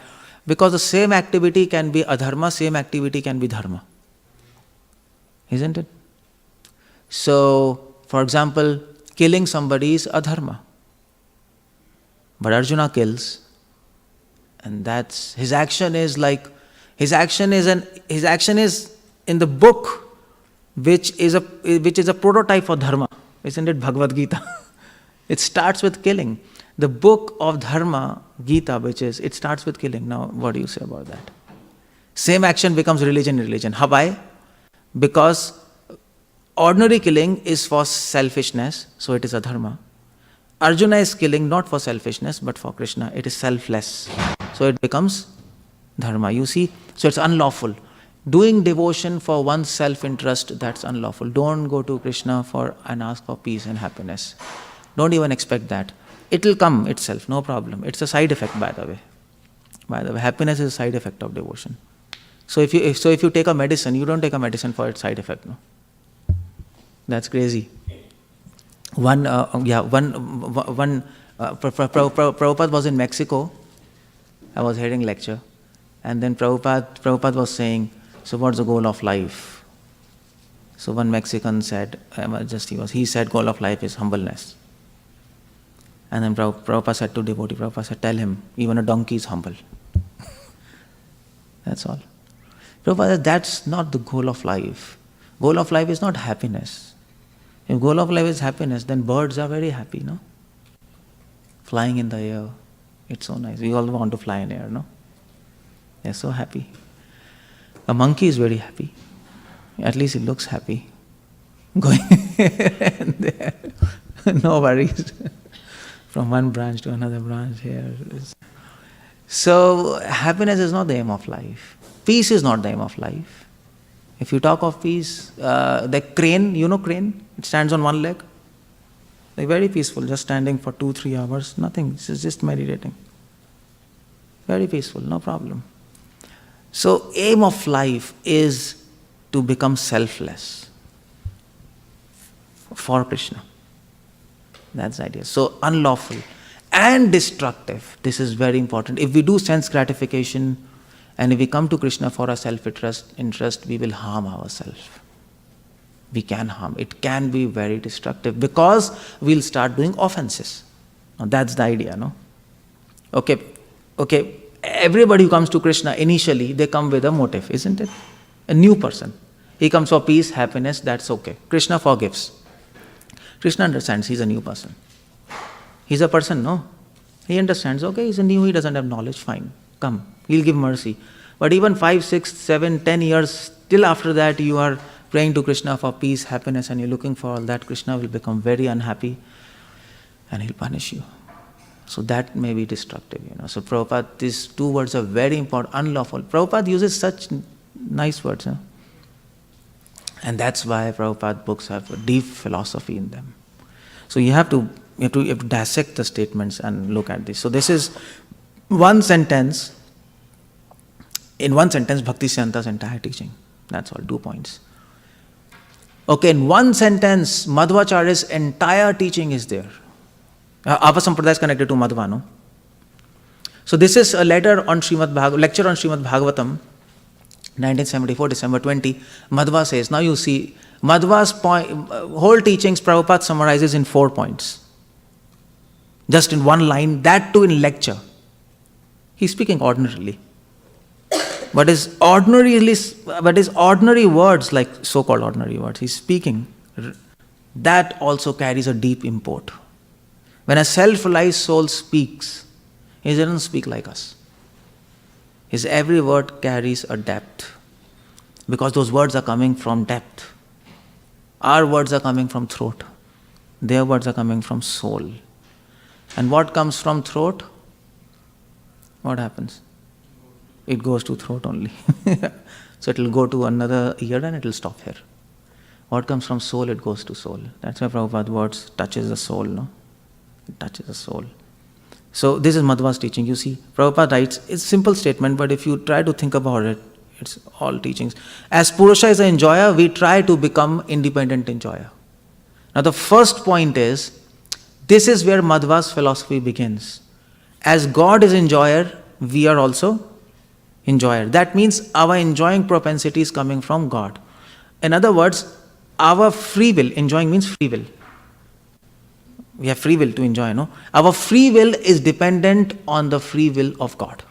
Because the same activity can be adharma, same activity can be dharma. Isn't it? So, for example, killing somebody is adharma. But Arjuna kills, and that's his action is in the book which is a prototype for dharma. Isn't it Bhagavad Gita? It starts with killing. The book of Dharma, Gita, it starts with killing. Now, what do you say about that? Same action becomes religion. How why? Because ordinary killing is for selfishness, so it is adharma. Arjuna is killing not for selfishness, but for Krishna. It is selfless, so it becomes dharma. You see? So it's unlawful. Doing devotion for one's self-interest, that's unlawful. Don't go to Krishna and ask for peace and happiness. Don't even expect that. It will come itself, no problem. It's a side effect, by the way. Happiness is a side effect of devotion. So if you take a medicine, you don't take a medicine for its side effect, no? That's crazy. Prabhupada was in Mexico. I was hearing lecture, and then Prabhupada was saying, so what's the goal of life? So one Mexican said, he said goal of life is humbleness. And then Prabhupada said to devotee, Prabhupada said, tell him, even a donkey is humble. That's all. Prabhupada said, that's not the goal of life. Goal of life is not happiness. If goal of life is happiness, then birds are very happy, no? Flying in the air. It's so nice. We all want to fly in air, no? They're so happy. A monkey is very happy. At least it looks happy. Going there. No worries. From one branch to another branch here. So, happiness is not the aim of life. Peace is not the aim of life. If you talk of peace, the crane, you know crane? It stands on one leg. Like very peaceful, just standing for 2-3 hours, nothing, it's just meditating. Very peaceful, no problem. So, aim of life is to become selfless for Krishna. That's the idea. So, unlawful and destructive. This is very important. If we do sense gratification and if we come to Krishna for our self-interest, we will harm ourselves. We can harm. It can be very destructive because we'll start doing offenses. Now, that's the idea, no? Okay. Everybody who comes to Krishna, initially, they come with a motive, isn't it? A new person. He comes for peace, happiness, that's okay. Krishna forgives. Krishna understands he's a new person. He's a person, no? He understands, okay, he's a new, he doesn't have knowledge, fine. Come, he'll give mercy. But even 5, 6, 7, 10 years, till after that you are praying to Krishna for peace, happiness, and you're looking for all that, Krishna will become very unhappy and he'll punish you. So that may be destructive, So Prabhupada, these two words are very important, unlawful. Prabhupada uses such nice words, And that's why Prabhupada books have a deep philosophy in them. So you have to dissect the statements and look at this. So this is one sentence. In one sentence, Bhakti Siddhanta's entire teaching. That's all, 2 points. Okay, in one sentence, Madhvacharya's entire teaching is there. Ava Sampradaya is connected to Madhva, no? So this is a lecture on Srimad Bhagavatam, 1974, December 20. Madhva says, now you see, Madhva's whole teachings Prabhupada summarizes in 4 points. Just in one line, that too in lecture. He's speaking ordinarily. But his ordinary words, like so-called ordinary words, he's speaking, that also carries a deep import. When a self-realized soul speaks, he doesn't speak like us. His every word carries a depth. Because those words are coming from depth. Our words are coming from throat. Their words are coming from soul. And what comes from throat? What happens? It goes to throat only. So it will go to another ear and it will stop here. What comes from soul, it goes to soul. That's why Prabhupada's words touches the soul, no? It touches the soul. So this is Madhva's teaching. You see, Prabhupada writes, it's a simple statement, but if you try to think about it, it's all teachings. As Purusha is an enjoyer, we try to become independent enjoyer. Now the first point is, this is where Madhva's philosophy begins. As God is enjoyer, we are also enjoyer. That means our enjoying propensity is coming from God. In other words, our free will, enjoying means free will. We have free will to enjoy, no? Our free will is dependent on the free will of God.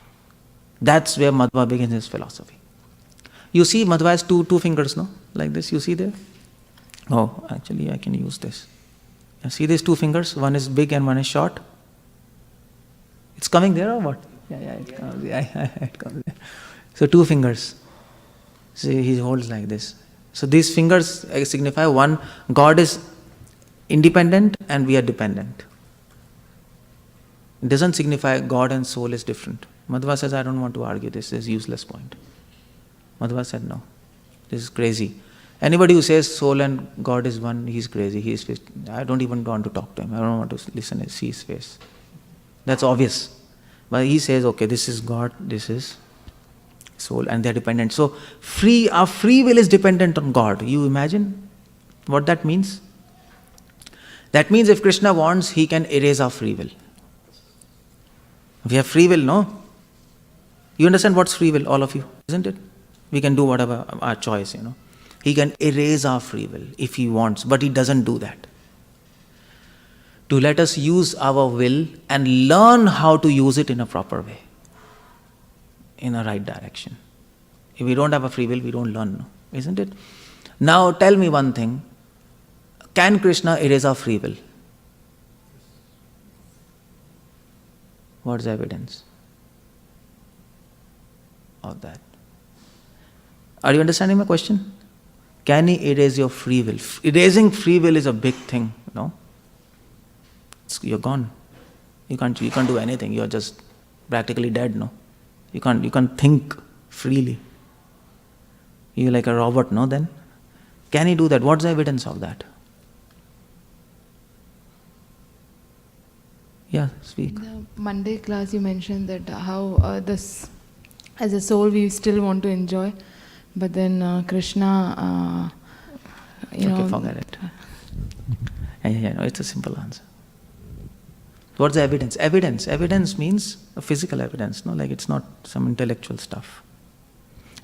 That's where Madhva begins his philosophy. You see, Madhva has two fingers, no? Like this, you see there? Oh, actually I can use this. You see these 2 fingers? One is big and one is short. It's coming there or what? Yeah, it comes. It comes there. So 2 fingers. See, he holds like this. So these fingers signify one, God is independent and we are dependent. It doesn't signify God and soul is different. Madhva says, I don't want to argue this is a useless point. Madhva said, no, this is crazy. Anybody who says soul and God is one, he's crazy. I don't even want to talk to him. I don't want to listen and see his face. That's obvious. But he says, okay, this is God, this is soul, and they're dependent. So our free will is dependent on God. You imagine what that means? That means if Krishna wants, he can erase our free will. We have free will, no? You understand what's free will, all of you, isn't it? We can do whatever our choice, He can erase our free will if he wants, but he doesn't do that. To let us use our will and learn how to use it in a proper way, in a right direction. If we don't have a free will, we don't learn, isn't it? Now tell me one thing. Can Krishna erase our free will? What's the evidence of that? Are you understanding my question? Can he erase your free will? Erasing free will is a big thing, no? You're gone. You can't do anything. You're just practically dead, no? You can't think freely. You're like a robot, no then? Can he do that? What's the evidence of that? Yeah, speak. In the Monday class you mentioned that how this, as a soul we still want to enjoy, but then Krishna, Forget it. No, it's a simple answer. What's the evidence? Evidence means a physical evidence, no? Like it's not some intellectual stuff.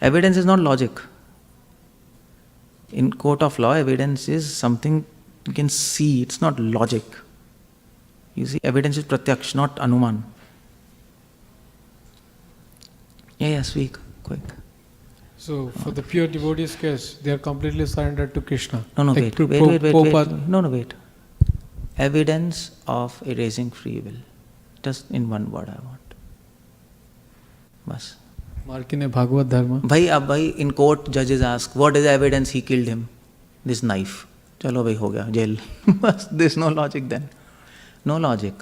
Evidence is not logic. In court of law, evidence is something you can see, it's not logic. You see, evidence is pratyaksh, not anuman. Yeah, speak, quick. So, for the pure devotees' case, they are completely surrendered to Krishna. No, like wait. No, wait. Evidence of erasing free will. Just in one word I want. Bas. Markine Bhagavad Dharma. Bhai, in court, judges ask, what is the evidence he killed him? This knife. Chalo bhai, ho gaya, jail. There's no logic then. No logic.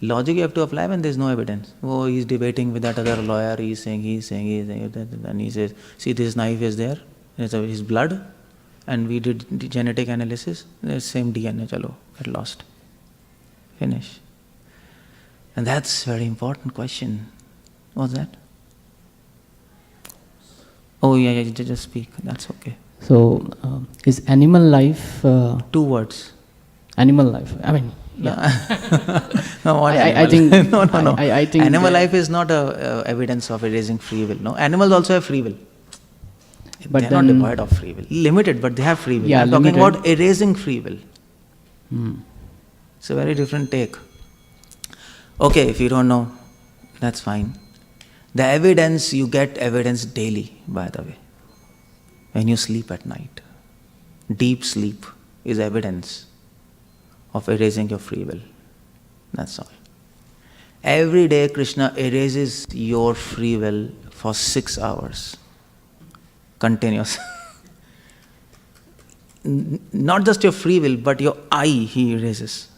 Logic you have to apply when there's no evidence. Oh, he's debating with that other lawyer, he's saying, and he says, see, this knife is there, it's his blood, and we did genetic analysis, there's same DNA, chalo, get lost. Finish. And that's a very important question. What's that? Oh, yeah, just speak, that's okay. So, is animal life... 2 words. Animal life, I mean... Yeah. No, what I think... no. I think animal life is not a evidence of erasing free will. No, animals also have free will. But they are not devoid of free will. Limited, but they have free will. Yeah, I'm talking limited. about erasing free will. It's a very different take. Okay, if you don't know, that's fine. The evidence, you get evidence daily, by the way. When you sleep at night. Deep sleep is evidence of erasing your free will. That's all. Every day Krishna erases your free will for 6 hours. Continuous. Not just your free will, but your I he erases.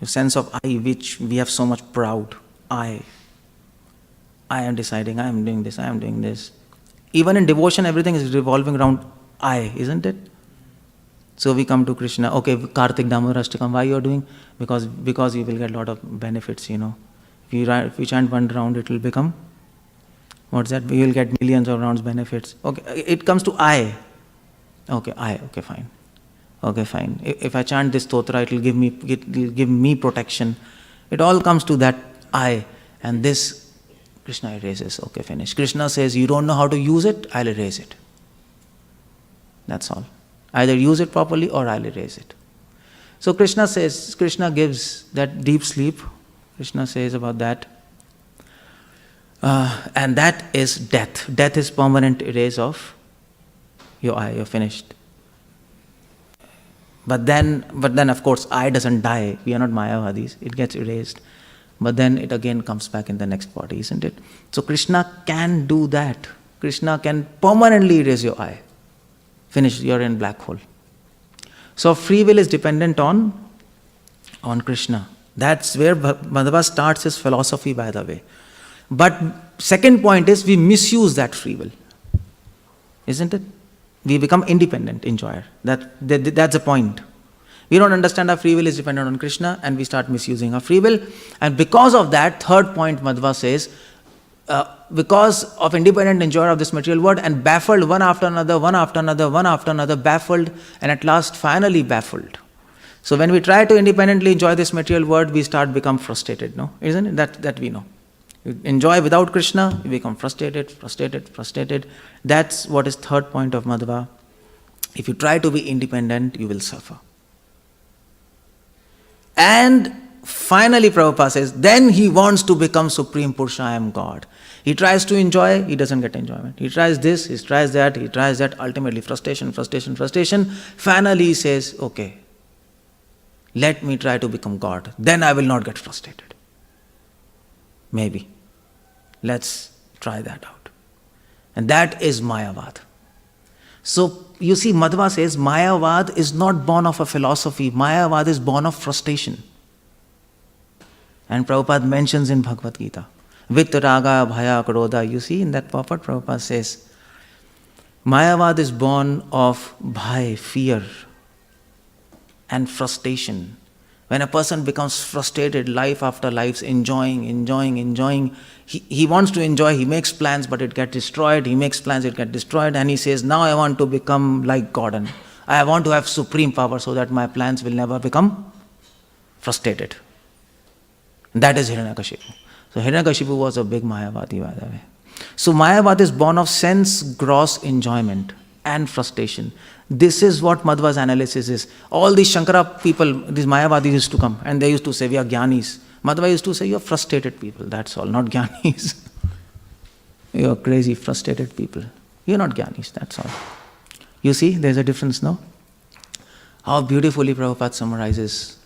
Your sense of I, which we have so much proud. I am deciding, I am doing this, I am doing this. Even in devotion, everything is revolving around I, isn't it? So we come to Krishna, okay, Kartik Damodarashtakam, why you are doing? Because you will get a lot of benefits, you know. If you chant 1 round, it will become, what's that? We will get millions of rounds benefits. Okay, it comes to I. Okay, fine. Okay, fine. If I chant this stotra, it will give me protection. It all comes to that I. And this, Krishna erases. Okay, finish. Krishna says, you don't know how to use it, I'll erase it. That's all. Either use it properly or I'll erase it. So Krishna gives that deep sleep. Krishna says about that. And that is death. Death is permanent erase of your I. You're finished. But then of course I doesn't die. We are not Mayavadis. It gets erased. But then it again comes back in the next body, isn't it? So Krishna can do that. Krishna can permanently erase your I. Finish, you're in black hole. So free will is dependent on Krishna. That's where Madhava starts his philosophy, by the way. But second point is we misuse that free will. Isn't it? We become independent enjoyer. That's the point. We don't understand our free will is dependent on Krishna and we start misusing our free will. And because of that, third point Madhava says, because of independent enjoyer of this material world and baffled one after another, baffled and at last finally baffled. So when we try to independently enjoy this material world, we start become frustrated, no? Isn't it? That we know. You enjoy without Krishna, you become frustrated. That's what is third point of Madhava. If you try to be independent, you will suffer. And finally, Prabhupada says, then he wants to become Supreme Purusha, I am God. He tries to enjoy, he doesn't get enjoyment. He tries this, he tries that, ultimately frustration. Finally he says, okay, let me try to become God. Then I will not get frustrated. Maybe. Let's try that out. And that is Mayavad. So, you see, Madhva says, Mayavad is not born of a philosophy. Mayavad is born of frustration. And Prabhupada mentions in Bhagavad Gita, Vittaraga, Bhaya, Krodha. You see, in that purport, Prabhupada says, Mayavad is born of bhaya, fear, and frustration. When a person becomes frustrated, life after life, enjoying, he wants to enjoy, he makes plans, but it gets destroyed. He makes plans, it gets destroyed, and he says, now I want to become like God, and I want to have supreme power so that my plans will never become frustrated. That is Hiranyakashipu. So Hiranyakashipu was a big Mayavadi, by the way. So Mayavad is born of sense gross enjoyment and frustration. This is what Madhva's analysis is. All these Shankara people, these Mayavadis used to come and they used to say, we are Jnanis. Madhva used to say, you are frustrated people, that's all, not Jnanis. You are crazy, frustrated people. You are not Jnanis, that's all. You see, there's a difference, no? How beautifully Prabhupada summarizes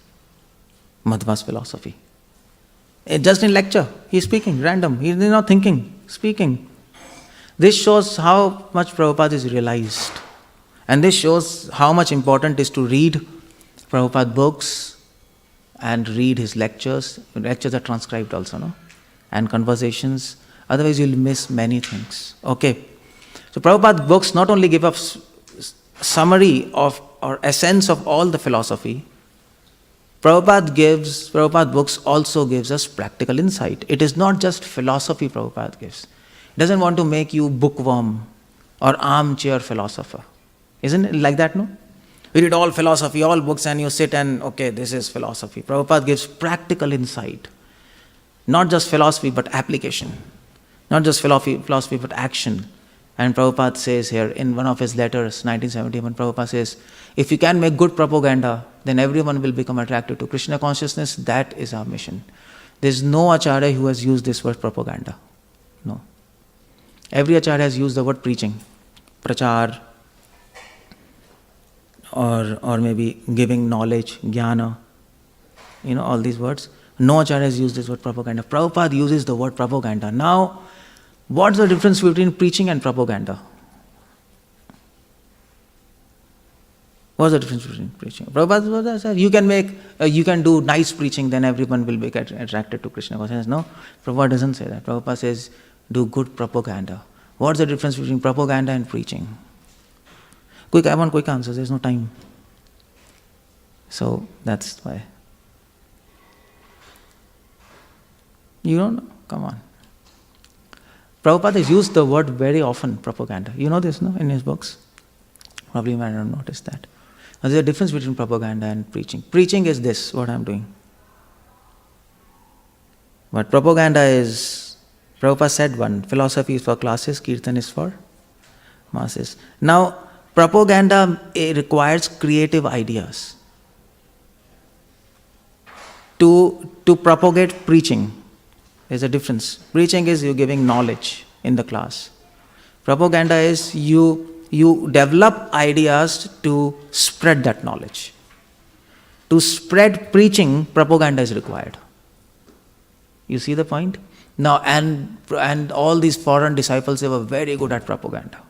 Madhva's philosophy. Just in lecture, he's speaking, random, he's not thinking, speaking. This shows how much Prabhupada is realized. And this shows how much important it is to read Prabhupada books and read his lectures. Lectures are transcribed also, no? And conversations. Otherwise you'll miss many things. Okay. So Prabhupada books not only give us summary of or essence of all the philosophy, Prabhupada books also gives us practical insight. It is not just philosophy Prabhupada gives. He doesn't want to make you bookworm or armchair philosopher. Isn't it like that, no? You read all philosophy, all books, and you sit and, okay, this is philosophy. Prabhupada gives practical insight. Not just philosophy, but application. Not just philosophy, but action. And Prabhupada says here, in one of his letters, 1971, Prabhupada says, if you can make good propaganda, then everyone will become attracted to Krishna consciousness. That is our mission. There is no Acharya who has used this word propaganda. No. Every Acharya has used the word preaching, prachar, or maybe giving knowledge, jnana, all these words. No Acharya has used this word propaganda. Prabhupada uses the word propaganda. Now, what's the difference between preaching and propaganda? What's the difference between preaching? Prabhupada said, you can do nice preaching, then everyone will be attracted to Krishna consciousness. No, Prabhupada doesn't say that. Prabhupada says, do good propaganda. What's the difference between propaganda and preaching? I want quick answers, there's no time. So, that's why. You don't know? Come on. Prabhupada has used the word very often, propaganda. You know this, no? In his books. Probably you might not notice that. Now, there's a difference between propaganda and preaching. Preaching is this, what I'm doing. But propaganda is, Prabhupada said one, philosophy is for classes, kirtan is for masses. Now, propaganda requires creative ideas. To propagate preaching, there's a difference. Preaching is you giving knowledge in the class. Propaganda is you develop ideas to spread that knowledge. To spread preaching, propaganda is required. You see the point? Now, and all these foreign disciples, they were very good at propaganda.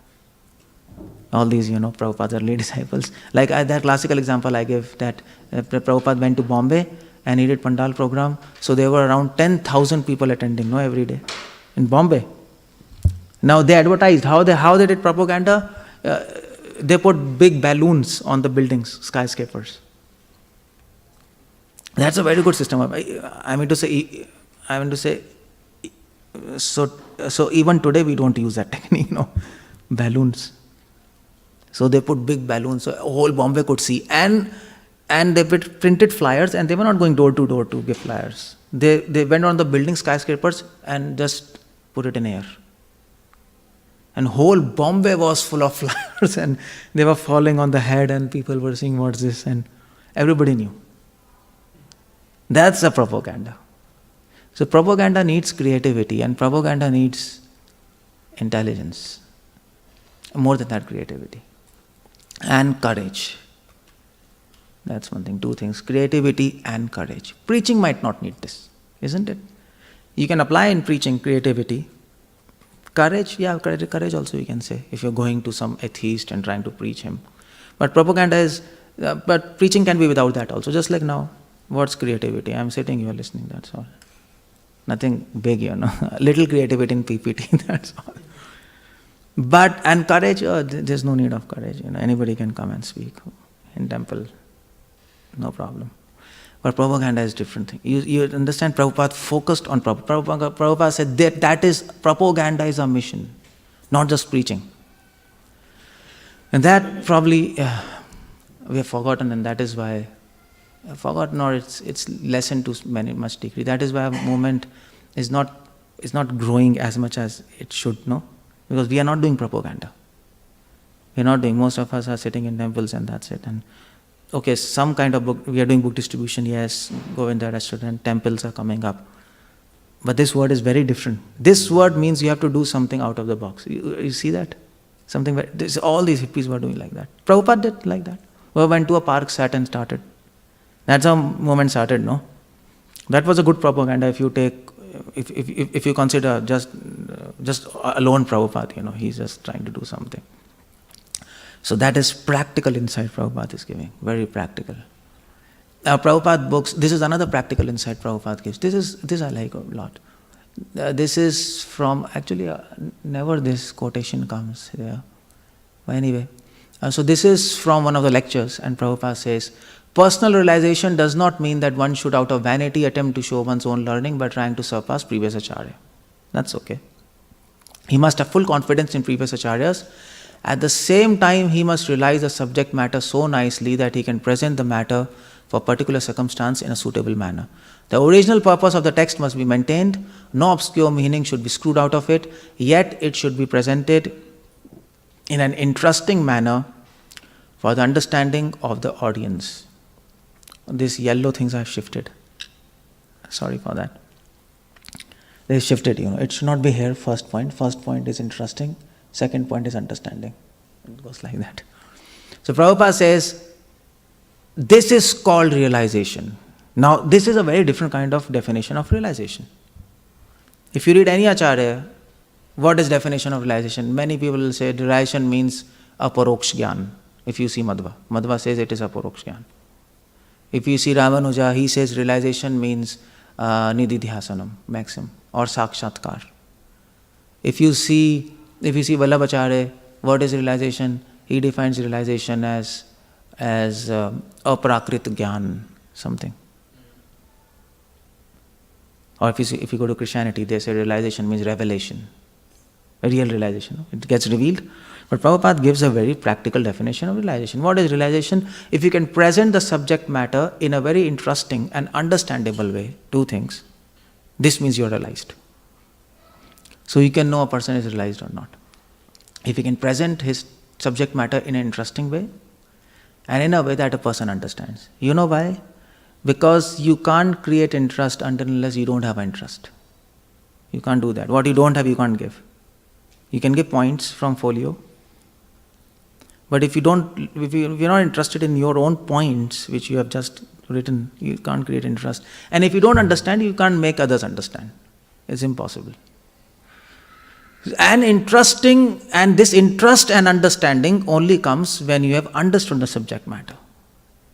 All these, Prabhupada's early disciples. Like that classical example I give, that Prabhupada went to Bombay and he did Pandal program. So there were around 10,000 people attending, every day in Bombay. Now they advertised. How they did propaganda? They put big balloons on the buildings, skyscrapers. That's a very good system. I mean to say, so even today we don't use that technique, balloons. So they put big balloons so whole Bombay could see. And they printed flyers, and they were not going door to door to give flyers. They went on the building skyscrapers and just put it in air. And whole Bombay was full of flowers and they were falling on the head and people were saying, what's this? And everybody knew. That's a propaganda. So propaganda needs creativity and propaganda needs intelligence. More than that, creativity. And courage. That's one thing, two things, creativity and courage. Preaching might not need this, isn't it? You can apply in preaching creativity. Courage, yeah, courage also you can say, if you're going to some atheist and trying to preach him. But propaganda is, but preaching can be without that also, just like now. What's creativity? I'm sitting, you're listening, that's all. Nothing big, a little creativity in PPT, that's all. But, and courage, there's no need of courage, anybody can come and speak in temple, no problem. But propaganda is different thing. You understand, Prabhupada focused on propaganda. Prabhupada said that is, propaganda is a mission, not just preaching. And that probably we have forgotten, and that is why, forgotten or it's lessened to much degree. That is why our movement is not growing as much as it should, no? Because we are not doing propaganda. We are not doing, most of us are sitting in temples and that's it. And okay, some kind of book, we are doing book distribution, yes, go in the restaurant, temples are coming up. But this word is very different. This word means you have to do something out of the box. You see that? Something all these hippies were doing like that. Prabhupada did like that. We went to a park, sat and started. That's how movement started, no? That was a good propaganda if you take, if you consider just alone Prabhupada, he's just trying to do something. So that is practical insight Prabhupada is giving, very practical. Prabhupada books, this is another practical insight Prabhupada gives. This I like a lot. This is from, actually never this quotation comes here. But anyway, so this is from one of the lectures and Prabhupada says, personal realization does not mean that one should out of vanity attempt to show one's own learning by trying to surpass previous acharya. That's okay. He must have full confidence in previous acharyas. At the same time, he must realize the subject matter so nicely that he can present the matter for a particular circumstance in a suitable manner. The original purpose of the text must be maintained. No obscure meaning should be screwed out of it, yet it should be presented in an interesting manner for the understanding of the audience. These yellow things I have shifted. Sorry for that. They shifted, It should not be here, first point. First point is interesting. Second point is understanding. It goes like that. So Prabhupada says, this is called realization. Now, this is a very different kind of definition of realization. If you read any acharya, what is definition of realization? Many people will say realization means aparoksh gyan. If you see Madhva says it is aparoksh gyan. If you see Ramanuja, he says realization means nididhyasanam, maximum, or sakshatkar. If you see Vallabhacharya, what is realization? He defines realization as aprakrit gyan, something. Or if you go to Christianity, they say realization means revelation, a real realization. It gets revealed. But Prabhupada gives a very practical definition of realization. What is realization? If you can present the subject matter in a very interesting and understandable way, two things, this means you are realized. So you can know a person is realized or not. If you can present his subject matter in an interesting way and in a way that a person understands. You know why? Because you can't create interest unless you don't have interest. You can't do that. What you don't have, you can't give. You can give points from folio. But if you're not interested in your own points, which you have just written, you can't create interest. And if you don't understand, you can't make others understand. It's impossible. And this interest and understanding only comes when you have understood the subject matter.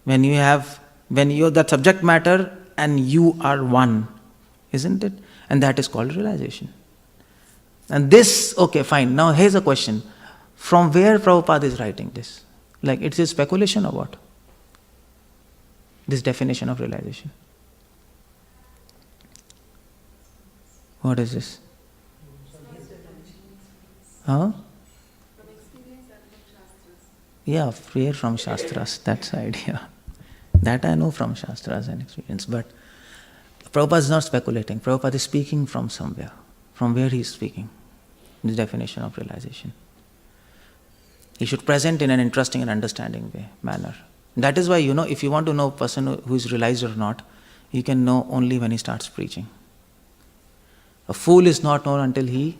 When you're that subject matter and you are one, isn't it? And that is called realization. And this, okay, fine. Now here's a question. From where Prabhupada is writing this? Like, it's a speculation or what? This definition of realization. What is this? Huh? Yeah, prayer from Shastras, that's the idea. That I know from Shastras and experience. But Prabhupada is not speculating. Prabhupada is speaking from somewhere. From where he is speaking? the definition of realization. He should present in an interesting and understanding manner. That is why, if you want to know a person who is realized or not, you can know only when he starts preaching. A fool is not known until he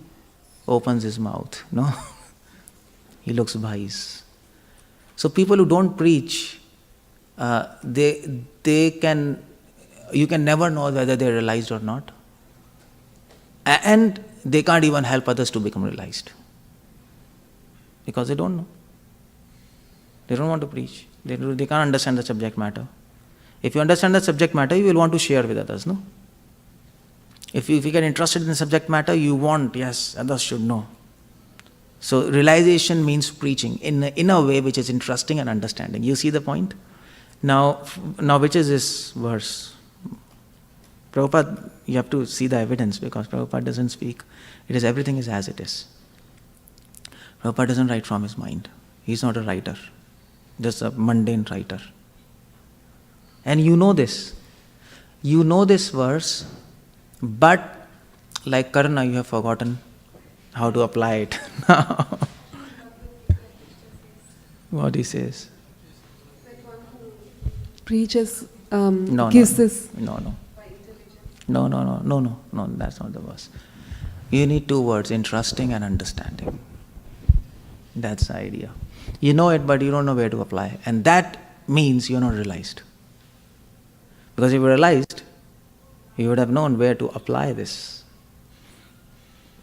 opens his mouth. No? He looks wise. So people who don't preach, you can never know whether they are realized or not. And they can't even help others to become realized. Because they don't know. They don't want to preach. They can't understand the subject matter. If you understand the subject matter, you will want to share with others, no? If you get interested in the subject matter, you want, yes, others should know. So realization means preaching in a way which is interesting and understanding. You see the point? Now which is this verse? Prabhupada, you have to see the evidence because Prabhupada doesn't speak. Everything is as it is. Prabhupada doesn't write from his mind. He's not a writer, just a mundane writer. And you know this. You know this verse, but like Karna, you have forgotten how to apply it. What he says. Preaches, No, gives this. No, that's not the verse. You need two words, interesting and understanding. That's the idea. You know it, but you don't know where to apply. And that means you're not realized. Because if you realized, you would have known where to apply this.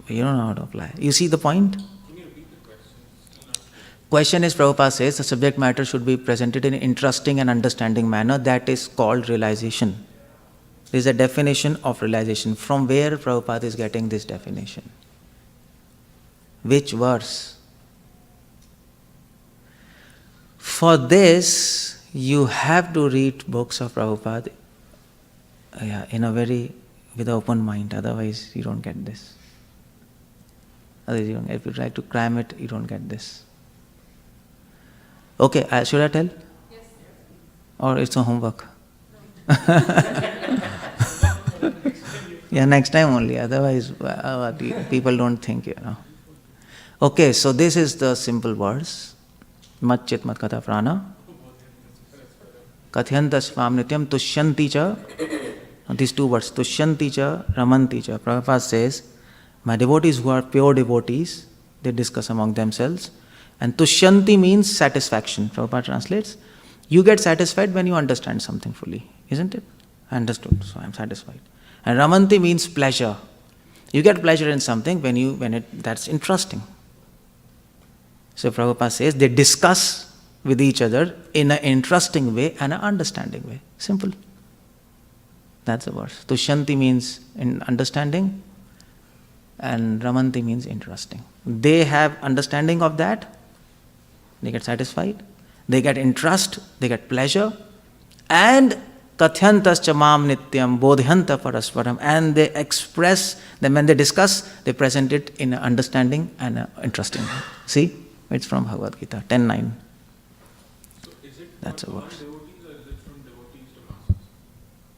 But you don't know how to apply. You see the point? Can you repeat the question? Question is, Prabhupada says, the subject matter should be presented in an interesting and understanding manner. That is called realization. This is a definition of realization. From where Prabhupada is getting this definition? Which verse? For this, you have to read books of Prabhupada with an open mind. Otherwise, you don't get this. If you try to cram it, you don't get this. Okay, should I tell? Yes. Or it's a homework? Yeah, next time only. Otherwise, people don't think, Okay, so this is the simple verse. Mat chit mat katha prana. Kathyantas svam nityam tushyanti cha. These two words, tushyanti cha, ramanti cha. Prabhupada says, my devotees who are pure devotees, they discuss among themselves. And tushyanti means satisfaction. Prabhupada translates, you get satisfied when you understand something fully, isn't it? I understood, so I am satisfied. And ramanti means pleasure. You get pleasure in something that's interesting. So Prabhupada says they discuss with each other in an interesting way and an understanding way. Simple. That's the verse. Tushyanti means in understanding and ramanti means interesting. They have understanding of that. They get satisfied. They get interest. They get pleasure. And kathyantas chamam nityam bodhyanta parasparam. And they express, then when they discuss, they present it in an understanding and an interesting way. See? It's from Bhagavad Gita, 10.9. So is it That's a among verse. devotees or is it from devotees to masses?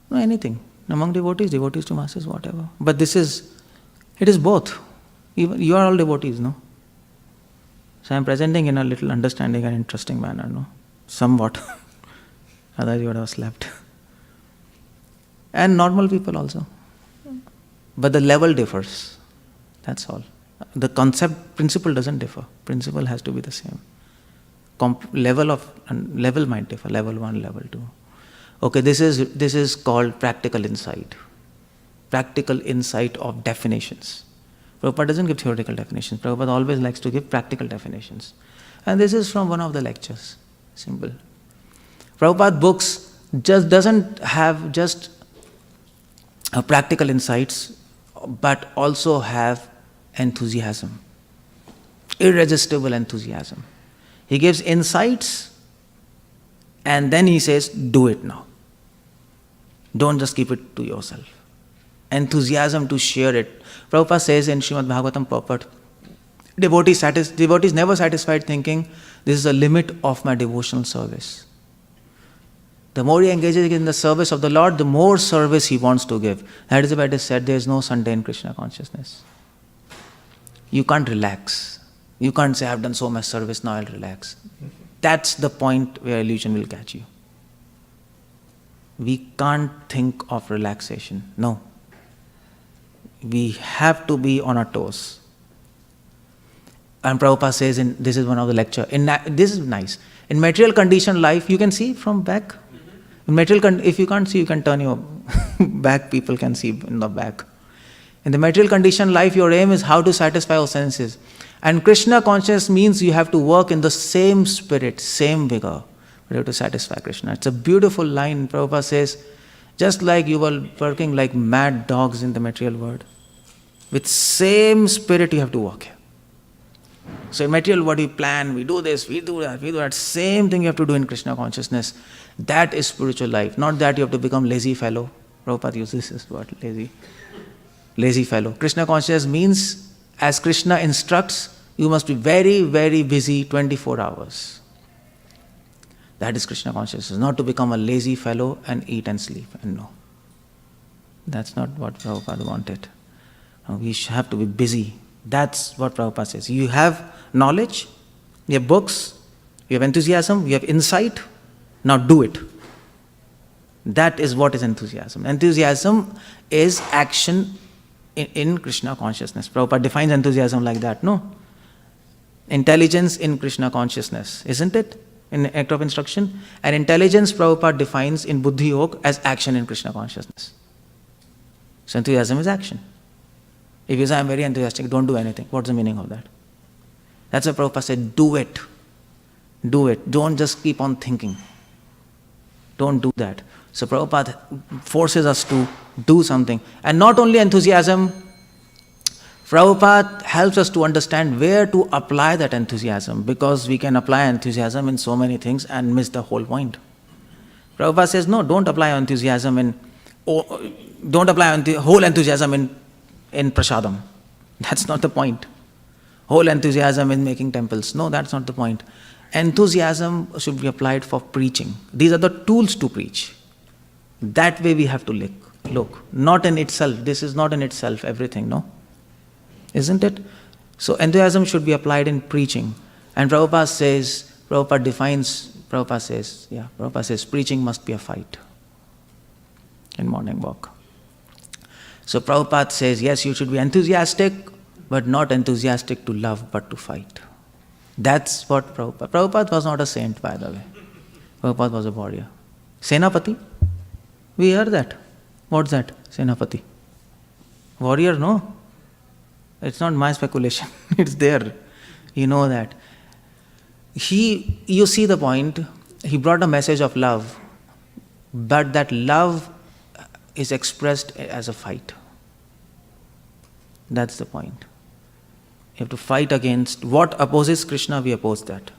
No, anything. Among devotees to masses, whatever. But it is both. Even you are all devotees, no? So I am presenting in a little understanding and interesting manner, no? Somewhat. Otherwise you would have slept. And normal people also. But the level differs. That's all. The principle doesn't differ. Principle has to be the same. Level might differ. Level 1, level 2. Okay, this is called practical insight. Practical insight of definitions. Prabhupada doesn't give theoretical definitions. Prabhupada always likes to give practical definitions. And this is from one of the lectures. Simple. Prabhupada books doesn't have just practical insights, but also have enthusiasm. Irresistible enthusiasm. He gives insights and then he says, do it now. Don't just keep it to yourself. Enthusiasm to share it. Prabhupada says in Srimad Bhagavatam purport, devotees never satisfied thinking, this is the limit of my devotional service. The more he engages in the service of the Lord, the more service he wants to give. That is why it is said there is no Sunday in Krishna consciousness. You can't relax. You can't say, I've done so much service, now I'll relax. That's the point where illusion will catch you. We can't think of relaxation. No. We have to be on our toes. And Prabhupada says, this is one of the lecture. This is nice. In material conditioned life, you can see from back. In if you can't see, you can turn your back. People can see in the back. In the material conditioned life, your aim is how to satisfy your senses. And Krishna consciousness means you have to work in the same spirit, same vigor, but you have to satisfy Krishna. It's a beautiful line. Prabhupada says, just like you were working like mad dogs in the material world, with same spirit you have to work here. So in material world we plan, we do this, we do that, we do that. Same thing you have to do in Krishna consciousness. That is spiritual life. Not that you have to become lazy fellow. Prabhupada uses this word, lazy. Lazy fellow. Krishna consciousness means, as Krishna instructs, you must be very, very busy 24 hours. That is Krishna consciousness. Not to become a lazy fellow and eat and sleep. And no. That's not what Prabhupada wanted. We have to be busy. That's what Prabhupada says. You have knowledge, you have books, you have enthusiasm, you have insight. Now do it. That is what is enthusiasm. Enthusiasm is action in Krishna consciousness. Prabhupada defines enthusiasm like that, no? Intelligence in Krishna consciousness, isn't it? In the act of instruction. And intelligence, Prabhupada defines in Buddhi Yoga as action in Krishna consciousness. So enthusiasm is action. If you say, I'm very enthusiastic, don't do anything. What's the meaning of that? That's why Prabhupada said, do it. Do it. Don't just keep on thinking. Don't do that. So Prabhupada forces us to do something. And not only enthusiasm, Prabhupada helps us to understand where to apply that enthusiasm, because we can apply enthusiasm in so many things and miss the whole point. Prabhupada says, no, don't apply enthusiasm don't apply whole enthusiasm in prasadam. That's not the point. Whole enthusiasm in making temples. No, that's not the point. Enthusiasm should be applied for preaching. These are the tools to preach. That way we have to look. Not in itself. This is not in itself everything, no? Isn't it? So enthusiasm should be applied in preaching. And Prabhupada says preaching must be a fight in morning walk. So Prabhupada says, yes, you should be enthusiastic, but not enthusiastic to love, but to fight. That's what Prabhupada was not a saint, by the way. Prabhupada was a warrior. Senapati? We heard that. What's that? Senapati. Warrior, no? It's not my speculation. It's there. You know that. You see the point. He brought a message of love, but that love is expressed as a fight. That's the point. You have to fight against what opposes Krishna, we oppose that.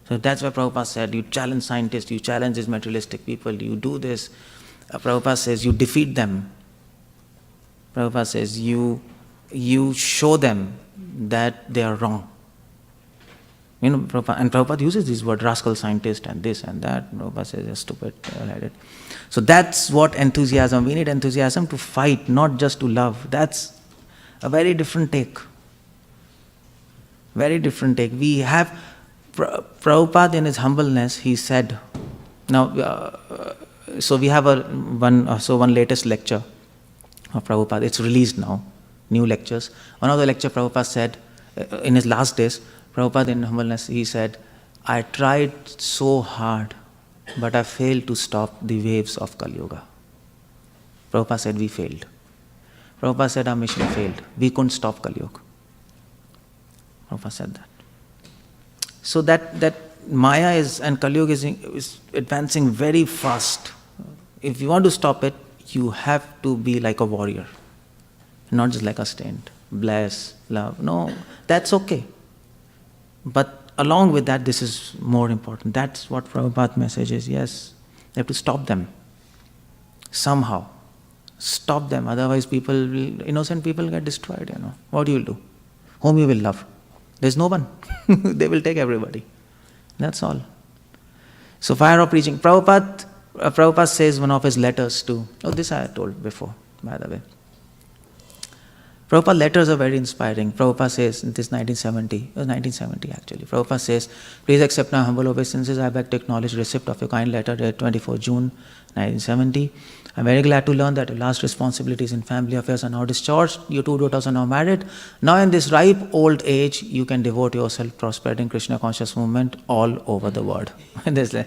So that's why Prabhupada said, you challenge scientists, you challenge these materialistic people, you do this. Prabhupada says, you defeat them. Prabhupada says, you show them that they are wrong. You know, Prabhupada uses this word, rascal scientist and this and that. Prabhupada says, you're stupid, level-headed. So that's what enthusiasm, we need enthusiasm to fight, not just to love. That's a very different take. Very different take. We have, Prabhupada in his humbleness, he said, now, so we have one latest lecture of Prabhupada, it's released now, new lectures. One of the lecture Prabhupada said, in his last days, Prabhupada in humbleness, he said, I tried so hard, but I failed to stop the waves of Kali Yuga. Prabhupada said, we failed. Prabhupada said, our mission failed. We couldn't stop Kali Yuga. Prabhupada said that. So that Maya and Kali Yuga is advancing very fast. If you want to stop it, you have to be like a warrior, not just like a saint. Bless, love. No, that's okay. But along with that, this is more important. That's what Prabhupada's message is. Yes, you have to stop them. Somehow. Stop them. Otherwise innocent people get destroyed, you know. What you will do? Whom you will love? There's no one. They will take everybody. That's all. So fire of preaching. Prabhupada says one of his letters to, this I told before, by the way. Prabhupada's letters are very inspiring. Prabhupada says, in this 1970 actually, Prabhupada says, please accept my humble obeisances. I beg to acknowledge receipt of your kind letter dated 24 June 1970. I'm very glad to learn that your last responsibilities in family affairs are now discharged. Your two daughters are now married. Now in this ripe old age, you can devote yourself to spreading Krishna conscious movement all over the world. And there's a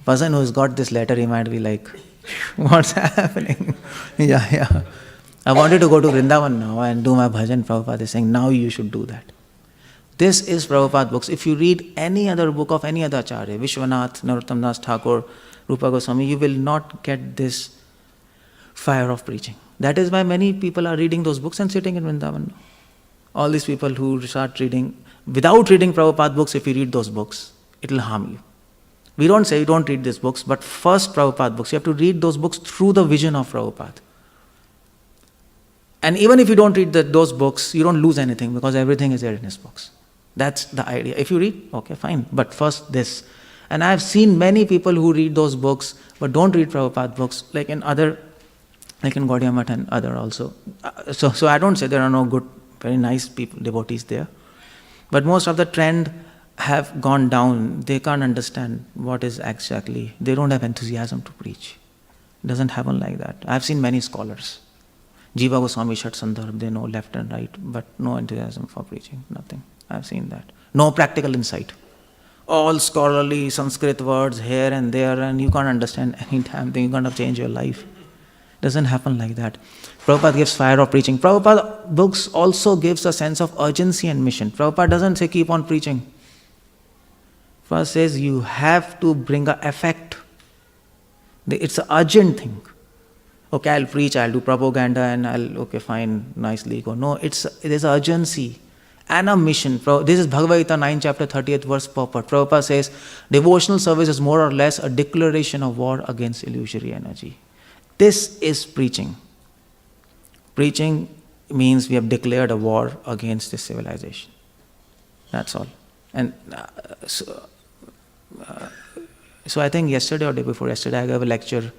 person who's got this letter, he might be like, what's happening? Yeah. I wanted to go to Vrindavan now and do my bhajan. Prabhupada is saying, now you should do that. This is Prabhupada books. If you read any other book of any other Acharya, Vishwanath, Narottam Das Thakur, Rupa Goswami, you will not get this fire of preaching. That is why many people are reading those books and sitting in Vrindavan. All these people who start reading, without reading Prabhupada books, if you read those books, it will harm you. We don't say you don't read these books, but first Prabhupada books, you have to read those books through the vision of Prabhupada. And even if you don't read those books, you don't lose anything because everything is there in his books. That's the idea. If you read, okay, fine. But first this. And I've seen many people who read those books but don't read Prabhupada books, like in Gaudiya Math and other also. So I don't say there are no good, very nice people, devotees there. But most of the trend have gone down. They can't understand what is exactly. They don't have enthusiasm to preach. It doesn't happen like that. I've seen many scholars. Jiva Goswami, Shat Sandarbh, they know left and right, but no enthusiasm for preaching, nothing. I've seen that. No practical insight. All scholarly Sanskrit words here and there, and you can't understand any damn thing. You can't change your life. Doesn't happen like that. Prabhupada gives fire of preaching. Prabhupada books also gives a sense of urgency and mission. Prabhupada doesn't say keep on preaching. First says you have to bring an effect. It's an urgent thing. Okay, I'll preach, I'll do propaganda, and okay, fine, nicely go. No, there's urgency and a mission. This is Bhagavad Gita 9 chapter 30th verse purport. Prabhupada says, devotional service is more or less a declaration of war against illusory energy. This is preaching. Preaching means we have declared a war against this civilization. That's all. And so I think yesterday or day before yesterday I gave a lecture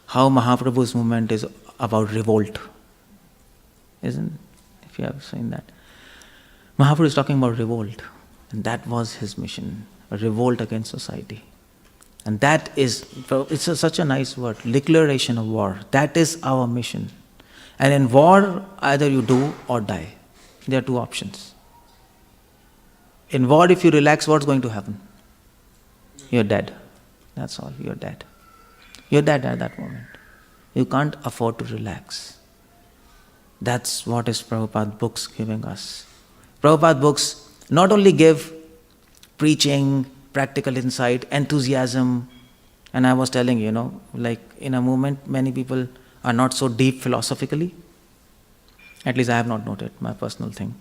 how Mahaprabhu's movement is about revolt. Isn't? If you have seen that. Mahaprabhu is talking about revolt. And that was his mission. A revolt against society. And that is, it's such a nice word, declaration of war. That is our mission. And in war, either you do or die. There are two options. In war, if you relax, what's going to happen? You're dead. That's all, you're dead. You're dead at that moment. You can't afford to relax. That's what is Prabhupada books giving us. Prabhupada books not only give preaching, practical insight, enthusiasm, and I was telling you, like in a movement, many people are not so deep philosophically. At least I have not noted, my personal thing.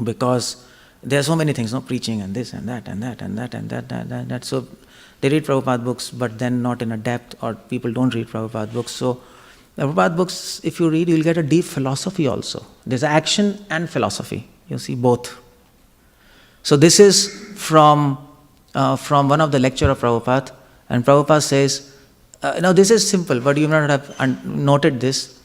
Because there are so many things, preaching and this and that and that and that and that and that. So they read Prabhupada books, but then not in a depth, or people don't read Prabhupada books. So Prabhupada books, if you read, you'll get a deep philosophy also. There's action and philosophy. You see both. So this is from one of the lecture of Prabhupada, and Prabhupada says, now this is simple, but you may not have noted this.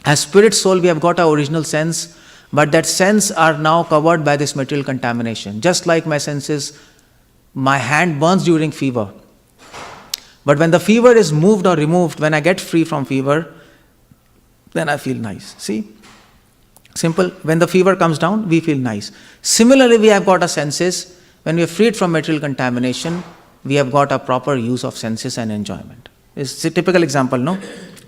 As spirit soul, we have got our original sense, but that sense are now covered by this material contamination. Just like my senses, my hand burns during fever. But when the fever is moved or removed, when I get free from fever, then I feel nice. See? Simple. When the fever comes down, we feel nice. Similarly, we have got our senses. When we are freed from material contamination, we have got a proper use of senses and enjoyment. It's a typical example, no?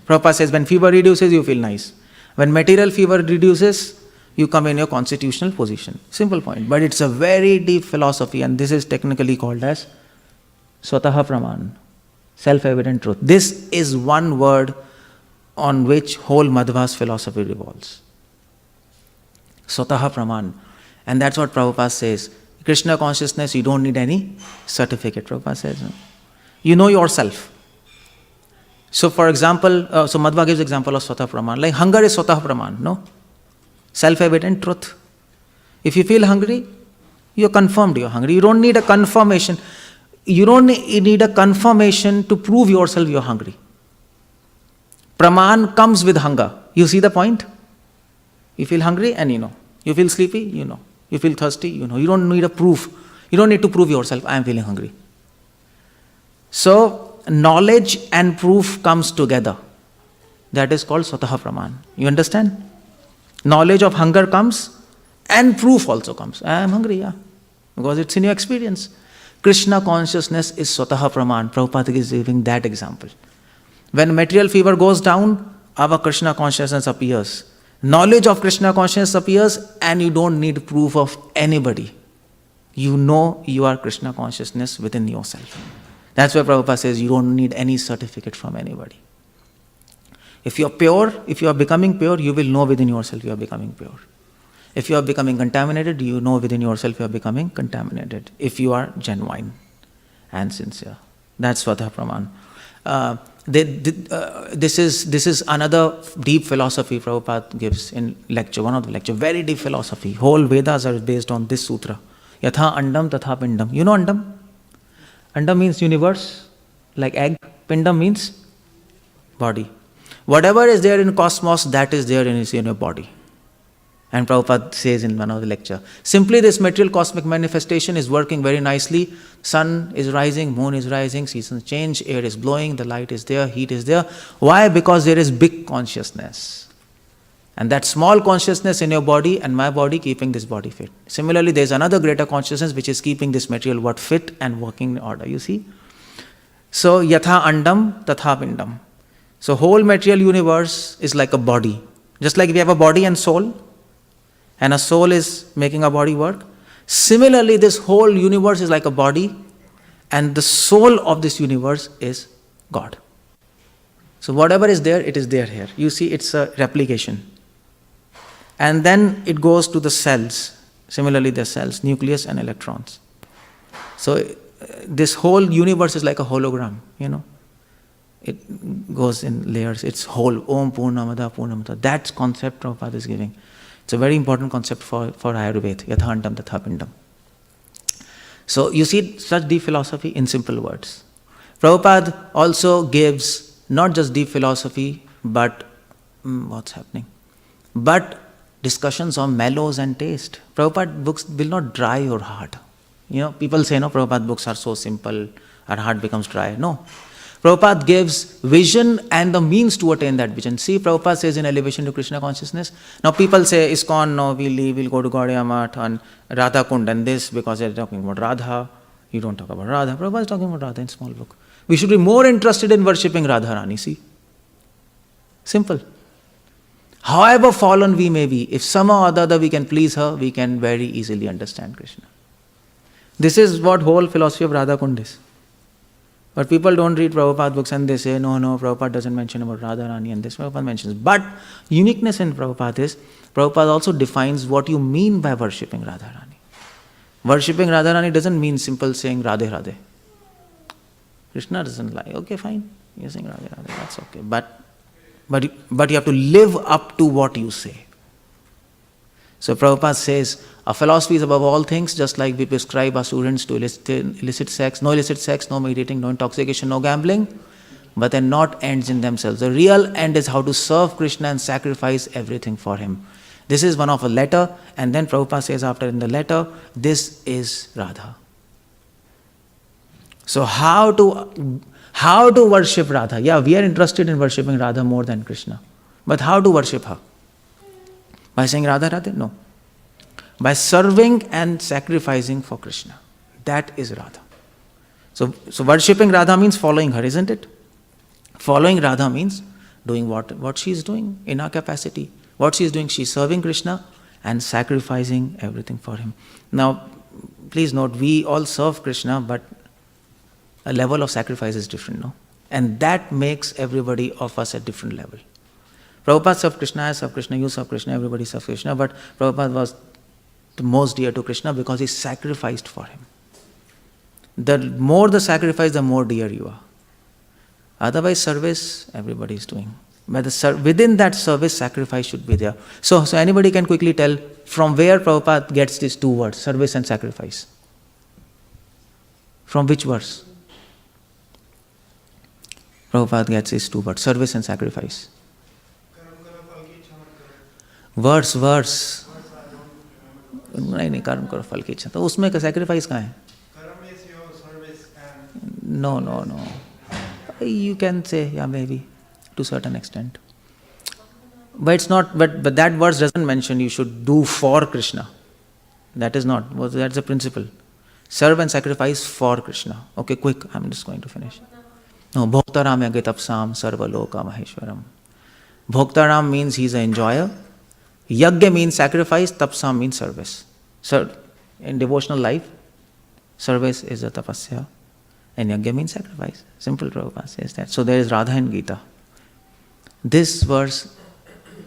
Prabhupada says, when fever reduces, you feel nice. When material fever reduces, you come in your constitutional position. Simple point. But it's a very deep philosophy, and this is technically called as Swataha Praman, self-evident truth. This is one word on which whole Madhva's philosophy revolves. Swataha Praman. And that's what Prabhupada says. Krishna consciousness, you don't need any certificate. Prabhupada says, no. You know yourself. So for example, so Madhva gives example of Swataha Praman. Like hunger is Swataha Praman, no? Self-evident truth. If you feel hungry, you're confirmed you're hungry. You don't need a confirmation. You don't need a confirmation to prove yourself you're hungry. Praman comes with hunger. You see the point? You feel hungry and you know. You feel sleepy, you know. You feel thirsty, you know. You don't need a proof. You don't need to prove yourself, I am feeling hungry. So, knowledge and proof comes together. That is called Swataha Praman. You understand? Knowledge of hunger comes and proof also comes. I am hungry, yeah. Because it's in your experience. Krishna consciousness is Swataha Praman. Prabhupada is giving that example. When material fever goes down, our Krishna consciousness appears. Knowledge of Krishna consciousness appears and you don't need proof of anybody. You know you are Krishna consciousness within yourself. That's why Prabhupada says you don't need any certificate from anybody. If you are pure, if you are becoming pure, you will know within yourself you are becoming pure. If you are becoming contaminated, you know within yourself you are becoming contaminated. If you are genuine and sincere. That's Swataha Praman. This is another deep philosophy Prabhupada gives in lecture, one of the lecture. Very deep philosophy. Whole Vedas are based on this sutra. Yatha andam tatha pindam. You know andam? Andam means universe, like egg. Pindam means body. Whatever is there in cosmos, that is there in your body. And Prabhupada says in one of the lecture, simply this material cosmic manifestation is working very nicely. Sun is rising, moon is rising, seasons change, air is blowing, the light is there, heat is there. Why? Because there is big consciousness. And that small consciousness in your body and my body keeping this body fit. Similarly, there is another greater consciousness which is keeping this material world fit and working in order. You see? So, yatha andam tatha pindam. So, whole material universe is like a body. Just like we have a body and soul, and a soul is making a body work. Similarly, this whole universe is like a body, and the soul of this universe is God. So whatever is there, it is there here. You see, it's a replication. And then it goes to the cells. Similarly, the cells, nucleus and electrons. So this whole universe is like a hologram, you know. It goes in layers. It's whole. Om Purnamada Purnamada. That concept Prabhupada is giving. It's a very important concept for Ayurveda. Yatha andam tatha pindam. So you see such deep philosophy in simple words. Prabhupada also gives not just deep philosophy, but what's happening? But discussions on mellows and taste. Prabhupada books will not dry your heart. You know, people say, no, Prabhupada books are so simple, our heart becomes dry. No. Prabhupada gives vision and the means to attain that vision. See, Prabhupada says in Elevation to Krishna Consciousness. Now people say, ISKCON, no, we'll leave, we'll go to Gaudiya Math and Radha Kund and this because they're talking about Radha. You don't talk about Radha. Prabhupada is talking about Radha in small book. We should be more interested in worshipping Radharani, see. Simple. However fallen we may be, if somehow or other we can please her, we can very easily understand Krishna. This is what whole philosophy of Radha Kund is. But people don't read Prabhupada books and they say, no, Prabhupada doesn't mention about Radharani and this Prabhupada mentions. But uniqueness in Prabhupada is, Prabhupada also defines what you mean by worshipping Radharani. Worshipping Radharani doesn't mean simple saying Radhe Radhe. Krishna doesn't like, okay, fine, you're saying Radhe Radhe, that's okay. But you have to live up to what you say. So Prabhupada says, a philosophy is above all things, just like we prescribe our students to illicit sex, no meditating, no intoxication, no gambling, but they're not ends in themselves. The real end is how to serve Krishna and sacrifice everything for him. This is one of a letter, and then Prabhupada says after in the letter, this is Radha. So how to worship Radha? Yeah, we are interested in worshipping Radha more than Krishna. But how to worship her? By saying Radha Radhe? No. By serving and sacrificing for Krishna. That is Radha. So worshipping Radha means following her, isn't it? Following Radha means doing what she is doing in her capacity. What she is doing, she is serving Krishna and sacrificing everything for him. Now, please note, we all serve Krishna, but a level of sacrifice is different, no? And that makes everybody of us at different level. Prabhupada served Krishna, I served Krishna, you served Krishna, everybody served Krishna, but Prabhupada was the most dear to Krishna because he sacrificed for him. The more the sacrifice, the more dear you are. Otherwise, service, everybody is doing. But within that service, sacrifice should be there. So anybody can quickly tell from where Prabhupada gets these two words, service and sacrifice. From which verse? Prabhupada gets these two words, service and sacrifice. वर्स नहीं कर्म करो फल की इच्छा, तो उसमें का सैक्रिफाइस कहाँ है? No. You can say, yeah, maybe to a certain extent. But it's not. But that verse doesn't mention you should do for Krishna. That is not. That's the principle. Serve and sacrifice for Krishna. Okay, quick. I'm just going to finish. No, Bhoktaram yagatapsam sarvaloka maheshwaram. Bhoktaram means he's an enjoyer. Yagya means sacrifice. Tapsam means service. So in devotional life, service is a tapasya. And yagya means sacrifice. Simple. Prabhupada says that. So there is Radha in Gita. This verse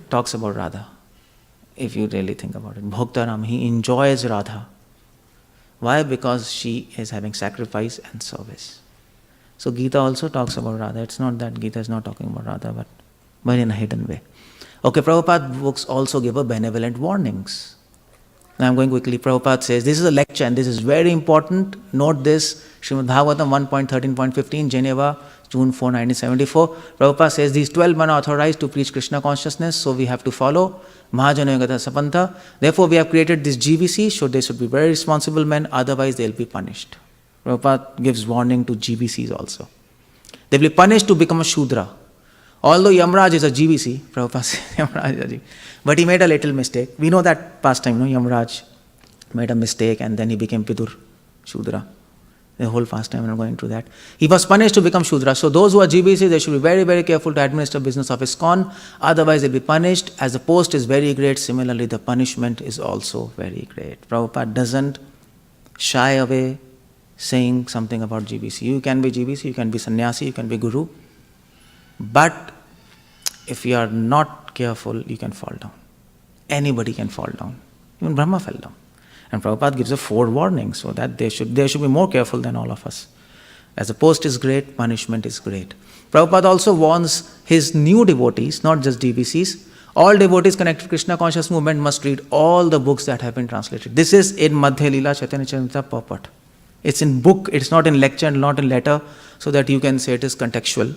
talks about Radha. If you really think about it. Bhoktaram, he enjoys Radha. Why? Because she is having sacrifice and service. So Gita also talks about Radha. It's not that Gita is not talking about Radha, but in a hidden way. Okay, Prabhupada books also give a benevolent warnings. Now I'm going quickly. Prabhupada says, this is a lecture and this is very important. Note this, Srimad Bhagavatam 1.13.15, Geneva, June 4, 1974. Prabhupada says, these 12 men are authorized to preach Krishna consciousness, so we have to follow. Mahajana Yogata Sapanta. Therefore, we have created this GBC, so they should be very responsible men, otherwise they'll be punished. Prabhupada gives warning to GBCs also. They'll be punished to become a Shudra. Although Yamraj is a GBC, Prabhupada says Yamraj is a GBC. But he made a little mistake. We know that past time, Yamraj made a mistake and then he became Pidur, Shudra. The whole past time, I'm not going through that. He was punished to become Shudra. So those who are GBC, they should be very, very careful to administer business of ISKCON. Otherwise, they'll be punished. As the post is very great, similarly, the punishment is also very great. Prabhupada doesn't shy away saying something about GBC. You can be GBC, you can be sannyasi, you can be guru. But if you are not careful, you can fall down. Anybody can fall down. Even Brahma fell down. And Prabhupada gives a 4 warnings so that they should be more careful than all of us. As the post is great, punishment is great. Prabhupada also warns his new devotees, not just DBCs. All devotees connected to Krishna conscious movement must read all the books that have been translated. This is in Madhya Leela Chaitanya Charitamrita Purport. It's in book, it's not in lecture and not in letter, so that you can say it is contextual.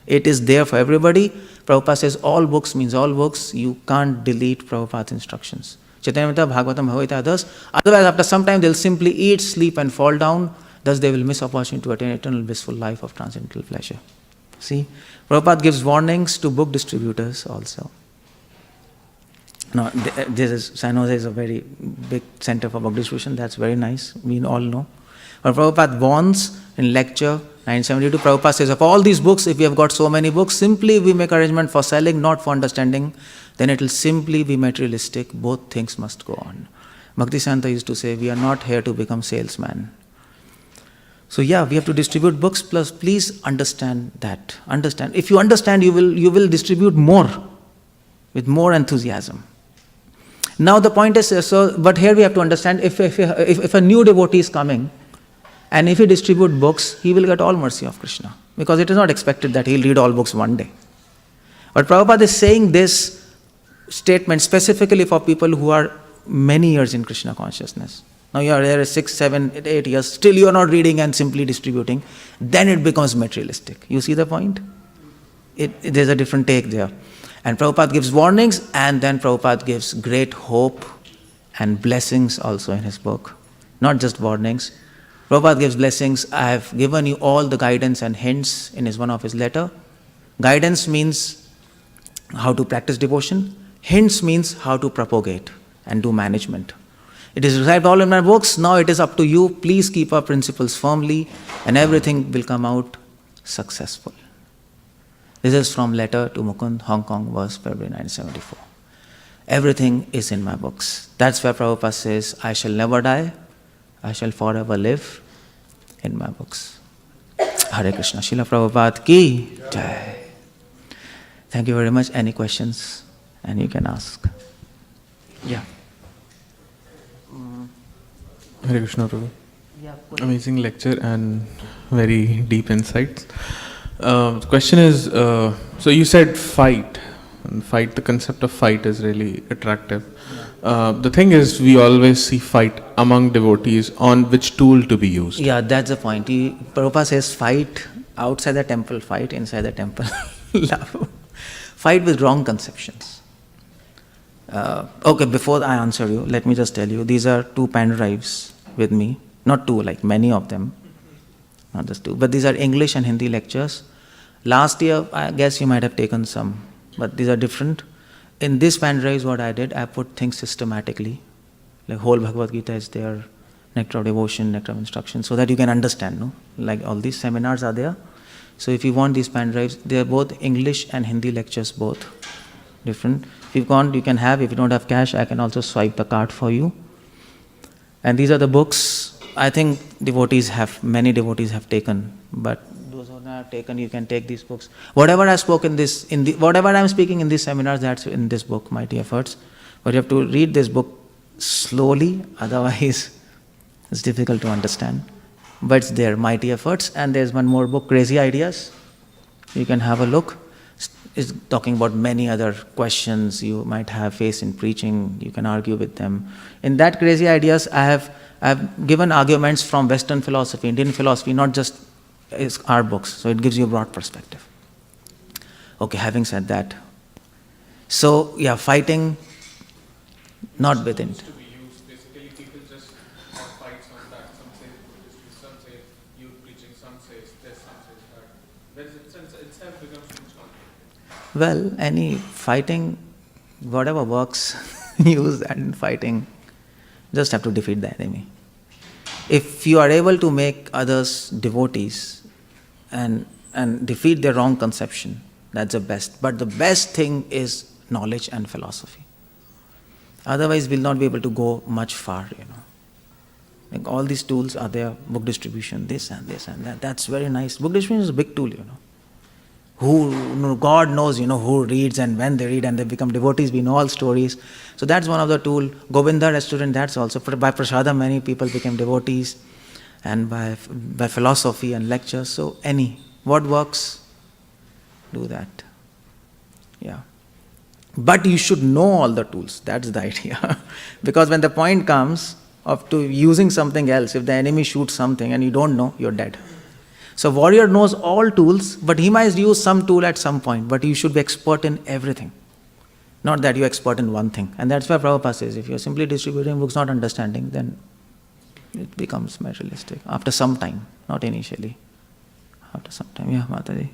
It is there for everybody. Prabhupada says all books means all books. You can't delete Prabhupada's instructions. Chaitanya Bhagavatam, Bhagavata, others. Otherwise, after some time, they'll simply eat, sleep and fall down. Thus, they will miss opportunity to attain eternal blissful life of transcendental pleasure. See, Prabhupada gives warnings to book distributors also. Now, San Jose is a very big center for book distribution. That's very nice. We all know. But Prabhupada warns in lecture 972, Prabhupada says, of all these books, if we have got so many books, simply we make arrangement for selling, not for understanding, then it will simply be materialistic. Both things must go on. Bhaktisiddhanta used to say, we are not here to become salesmen. So yeah, we have to distribute books, plus please understand that. Understand. If you understand, you will distribute more, with more enthusiasm. Now the point is, but here we have to understand, if a new devotee is coming, and if he distribute books, he will get all mercy of Krishna. Because it is not expected that he will read all books one day. But Prabhupada is saying this statement specifically for people who are many years in Krishna consciousness. Now you are there 6, 7, 8 years, still you are not reading and simply distributing. Then it becomes materialistic. You see the point? There's a different take there. And Prabhupada gives warnings, and then Prabhupada gives great hope and blessings also in his book. Not just warnings. Prabhupada gives blessings. I have given you all the guidance and hints in one of his letter. Guidance means how to practice devotion. Hints means how to propagate and do management. It is described all in my books. Now it is up to you. Please keep our principles firmly and everything will come out successful. This is from letter to Mukund, Hong Kong, verse February 1974. Everything is in my books. That's where Prabhupada says, I shall never die. I shall forever live in my books. Hare Krishna. Srila Prabhupada ki jai. Thank you very much. Any questions? And you can ask. Yeah. Hare Krishna Prabhu. Amazing lecture and very deep insights. The question is, so you said fight. And the concept of fight is really attractive. The thing is, we always see fight among devotees on which tool to be used. Yeah, that's the point. Prabhupada says fight outside the temple, fight inside the temple. Fight with wrong conceptions. Okay, before I answer you, let me just tell you, these are 2 pen drives with me. Not 2, like many of them. Not just 2. But these are English and Hindi lectures. Last year, I guess you might have taken some, but these are different. In this pen drives, what I did, I put things systematically. Like whole Bhagavad Gita is there, Nectar of Devotion, Nectar of Instruction, so that you can understand, no? Like all these seminars are there. So if you want these pen drives, they are both English and Hindi lectures, both different. If you want, you can have. If you don't have cash, I can also swipe the card for you. And these are the books. I think many devotees have taken, but those who have not taken, you can take these books. Whatever I spoke whatever I'm speaking in these seminars, that's in this book, Mighty Efforts. But you have to read this book slowly, otherwise it's difficult to understand. But it's there, Mighty Efforts, and there's one more book, Crazy Ideas. You can have a look. It's talking about many other questions you might have faced in preaching. You can argue with them. In that Crazy Ideas, I have given arguments from Western philosophy, Indian philosophy, not just our books. So it gives you a broad perspective. Okay, having said that. So, yeah, fighting, not within. Basically, people just have fights on that. Some say Buddhist, some say youth preaching, some say this, some say that. But itself becomes too much conflict. Well, any fighting, whatever works, use that in fighting. Just have to defeat the enemy. If you are able to make others devotees and defeat their wrong conception, that's the best. But the best thing is knowledge and philosophy. Otherwise, we'll not be able to go much far, Like all these tools are there, book distribution, this and that. That's very nice. Book distribution is a big tool, God knows, who reads and when they read and they become devotees. We know all stories. So that's one of the tools. Govinda restaurant, that's also. By prasadam, many people became devotees. And by philosophy and lectures. So what works, do that. Yeah. But you should know all the tools. That's the idea. Because when the point comes of to using something else, if the enemy shoots something and you don't know, you're dead. So warrior knows all tools, but he might use some tool at some point. But you should be expert in everything. Not that you're expert in one thing. And that's why Prabhupada says, if you're simply distributing books, not understanding, then it becomes materialistic. After some time, not initially. After some time. Yeah, Mataji.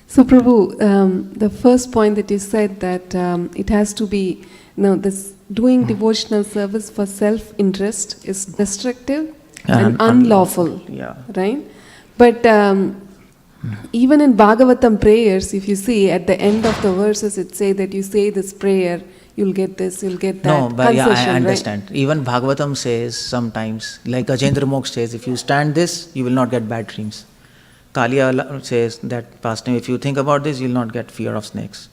So Prabhu, the first point that you said that it has to be, this doing devotional service for self-interest is destructive and unlawful, right? But even in Bhagavatam prayers, if you see at the end of the verses, it say that you say this prayer, you'll get this, you'll get that. No, but yeah, I understand. Right? Even Bhagavatam says sometimes, like Gajendra Moksh says, if you stand this, you will not get bad dreams. Kaliya says that pastime, if you think about this, you will not get fear of snakes.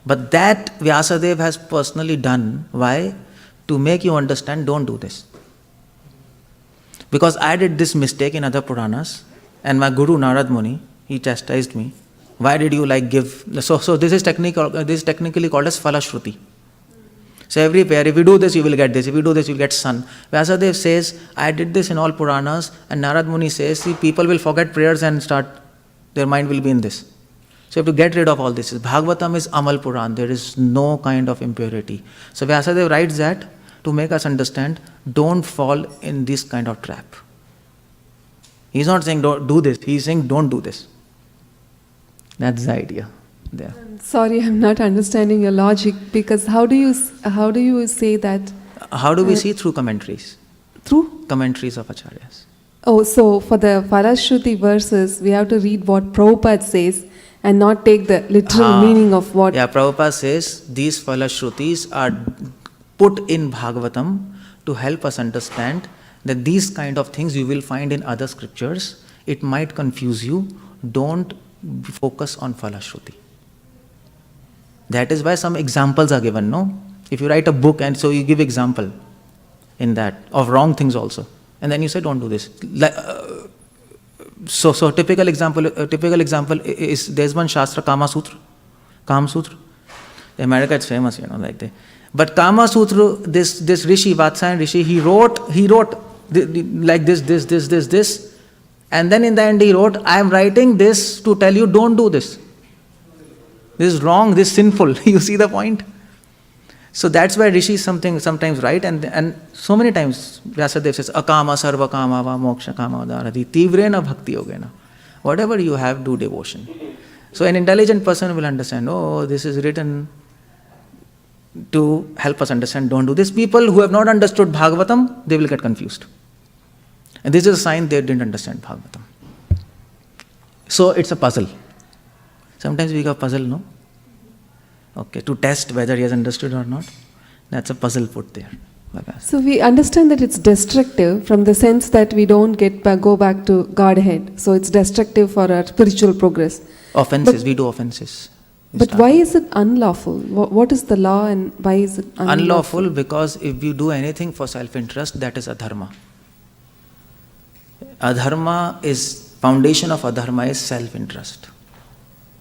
But that Vyasadeva has personally done. Why? To make you understand, don't do this. Because I did this mistake in other Puranas, and my Guru Narad Muni, he chastised me. Why did you give? So this is technically called as Phalashruti. So every pair, if you do this, you will get this. If you do this, you will get sun. Vyasadeva says, I did this in all Puranas, and Narad Muni says, see, people will forget prayers and their mind will be in this. So you have to get rid of all this. Bhagavatam is Amal Puran. There is no kind of impurity. So Vyasadeva writes that to make us understand, don't fall in this kind of trap. He's not saying don't do this. He's saying don't do this. That's the idea there. Sorry, I'm not understanding your logic, because how do you say that? How do we see? Through commentaries. Through? Commentaries of Acharyas. Oh, so for the Phalashruti verses, we have to read what Prabhupada says and not take the literal meaning of what... Yeah, Prabhupada says these Phalashrutis are put in Bhagavatam to help us understand that these kind of things you will find in other scriptures. It might confuse you. Don't focus on Phalashruti. That is why some examples are given, no? If you write a book and so you give example in that of wrong things also. And then you say don't do this. So typical example is there's one Shastra, Kama Sutra. In America it's famous, like that. But Kama Sutra, this Rishi, Vatsayan Rishi, he wrote like this. And then in the end he wrote, I am writing this to tell you don't do this. This is wrong, this is sinful. You see the point? So that's why Rishi sometimes write, and so many times Vyasadeva says, akama sarva kama va moksha kama dharati tivrena bhakti yogena. Whatever you have, do devotion. So an intelligent person will understand, oh, this is written to help us understand, don't do this. People who have not understood Bhagavatam, they will get confused. And this is a sign they didn't understand Bhagavatam. So it's a puzzle. Sometimes we got puzzle, no? Okay, to test whether he has understood or not. That's a puzzle put there. So we understand that it's destructive from the sense that we don't go back to Godhead. So it's destructive for our spiritual progress. Offenses, we do offenses. But why is it unlawful? What is the law and why is it unlawful? Unlawful because if you do anything for self-interest, that is adharma. Foundation of adharma is self-interest.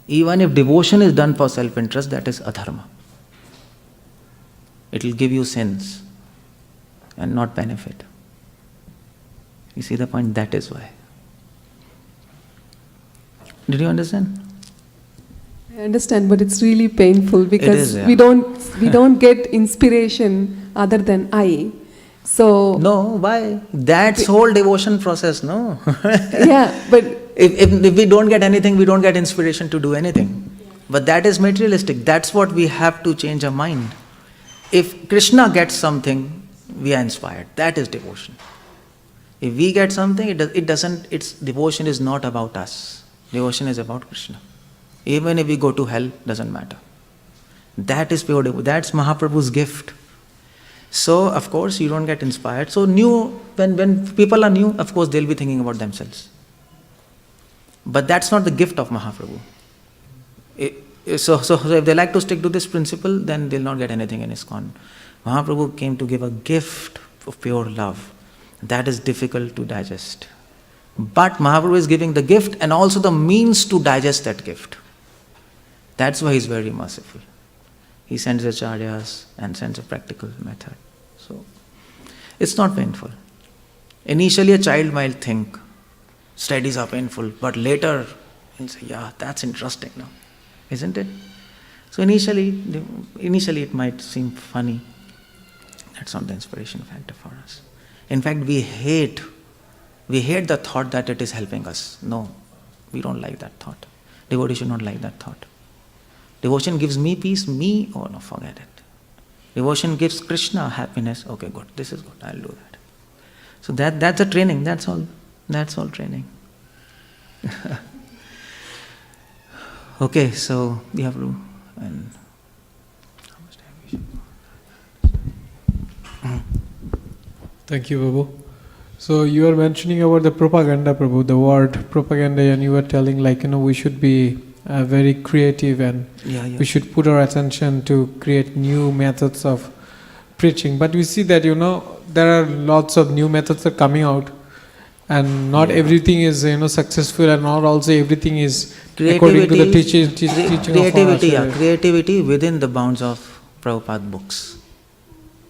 Even if devotion is done for self-interest, that is adharma. It will give you sins and not benefit. You see the point? That is why. Did you understand? I understand, but it's really painful because we don't get inspiration other than I. So no, why? That's whole devotion process, no? Yeah, but if we don't get anything, we don't get inspiration to do anything. But that is materialistic. That's what we have to change our mind. If Krishna gets something, we are inspired. That is devotion. If we get something, devotion is not about us. Devotion is about Krishna. Even if we go to hell, doesn't matter. That is pure devotion. That's Mahaprabhu's gift. So, of course, you don't get inspired. So, when people are new, of course, they'll be thinking about themselves. But that's not the gift of Mahaprabhu. So if they like to stick to this principle, then they'll not get anything in ISKCON. Mahaprabhu came to give a gift of pure love. That is difficult to digest. But Mahaprabhu is giving the gift and also the means to digest that gift. That's why he's very merciful. He sends acharyas and sends a practical method. So, it's not painful. Initially a child might think, studies are painful, but later he'll say, yeah, that's interesting now. Isn't it? So initially it might seem funny. That's not the inspiration factor for us. In fact, we hate the thought that it is helping us. No, we don't like that thought. Devotee should not like that thought. Devotion gives me peace, oh no, forget it. Devotion gives Krishna happiness, okay, good, this is good, I'll do that. So that's a training, that's all training. Okay, so we have to, and how much time we should? Thank you, Prabhu. So you are mentioning about the propaganda, Prabhu, the word propaganda, and you were telling we should be very creative and we should put our attention to create new methods of preaching. But we see that, there are lots of new methods that are coming out and not everything is, successful and not also everything is according to the teaching of creativity within the bounds of Prabhupada books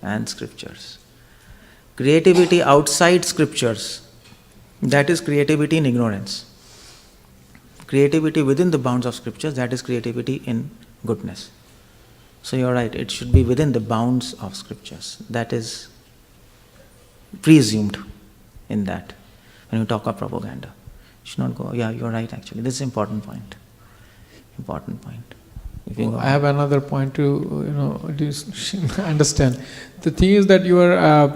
and scriptures. Creativity outside scriptures, that is creativity in ignorance. Creativity within the bounds of scriptures, that is creativity in goodness. So you're right, it should be within the bounds of scriptures. That is presumed in that. When you talk of propaganda, you should not go, you're right actually. This is an important point. I have another point to understand. The thing is that you are,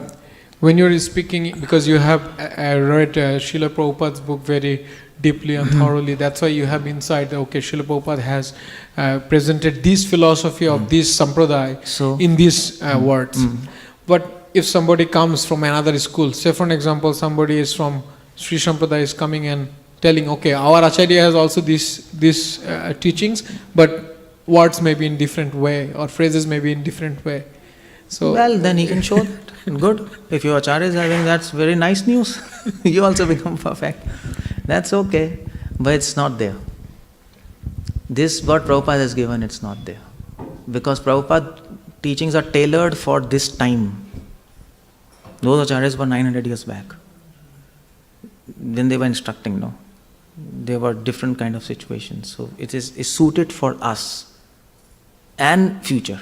when you're speaking, because you have read Srila Prabhupada's book very deeply and thoroughly, that's why you have insight, okay, Srila Prabhupada has presented this philosophy of this sampradaya in these words. But if somebody comes from another school, say for an example, somebody is from Sri Sampradaya is coming and telling, okay, our Acharya has also these teachings, but words may be in different way or phrases may be in different way. So then he can show that. Good. If your Acharya is having, that's very nice news. You also become perfect. That's okay. But it's not there. This, what Prabhupada has given, it's not there. Because Prabhupada teachings are tailored for this time. Those Acharyas were 900 years back. Then they were instructing, no? They were different kind of situations. So it is suited for us. and future.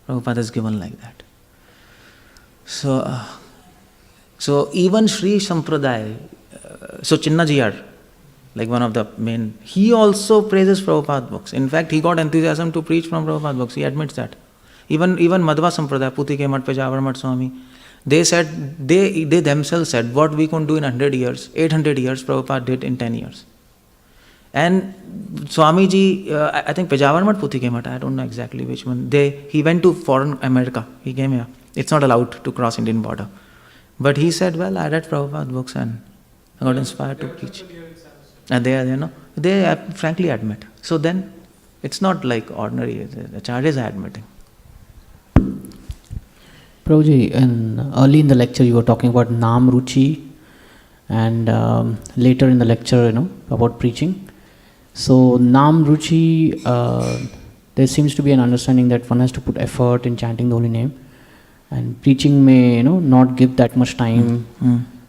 Prabhupada is given like that. So even Sri Sampradaya, so Chinnajiyar, like one of the main, he also praises Prabhupada books. In fact, he got enthusiasm to preach from Prabhupada books. He admits that. Even Madhva Sampradaya, Puti ke Mat Pejawar Mat Swami, they said, they themselves said, what we can do in 100 years, 800 years, Prabhupada did in 10 years. And Swamiji, I think Pejawar Mat, Puti ke Mat, I don't know exactly which one. He went to foreign America. He came here. It's not allowed to cross Indian border. But he said, well, I read Prabhupada books and I got inspired to preach. And they frankly admit. So then, it's not like ordinary, the acharyas are admitting. Prabhuji, early in the lecture you were talking about Nam Ruchi, and later in the lecture, about preaching. So Nam Ruchi, there seems to be an understanding that one has to put effort in chanting the holy name, and preaching may, not give that much time.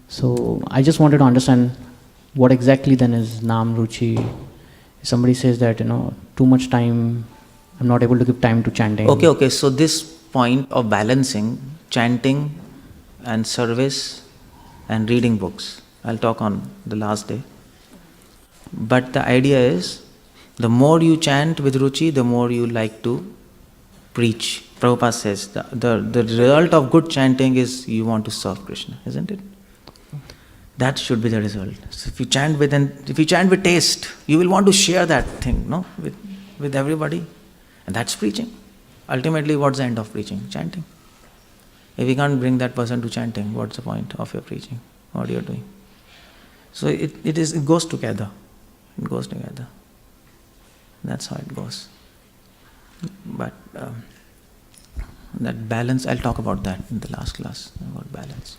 So I just wanted to understand what exactly then is Nam Ruchi. If somebody says that, too much time, I'm not able to give time to chanting. Okay, so this point of balancing chanting and service and reading books, I'll talk on the last day. But the idea is, the more you chant with Ruchi, the more you like to preach. Prabhupada says, the result of good chanting is you want to serve Krishna, isn't it? That should be the result. So if you chant with taste, you will want to share that thing, with everybody. And that's preaching. Ultimately, what's the end of preaching? Chanting. If you can't bring that person to chanting, what's the point of your preaching? What you're doing? So it goes together. It goes together. That's how it goes. But that balance, I'll talk about that in the last class, about balance.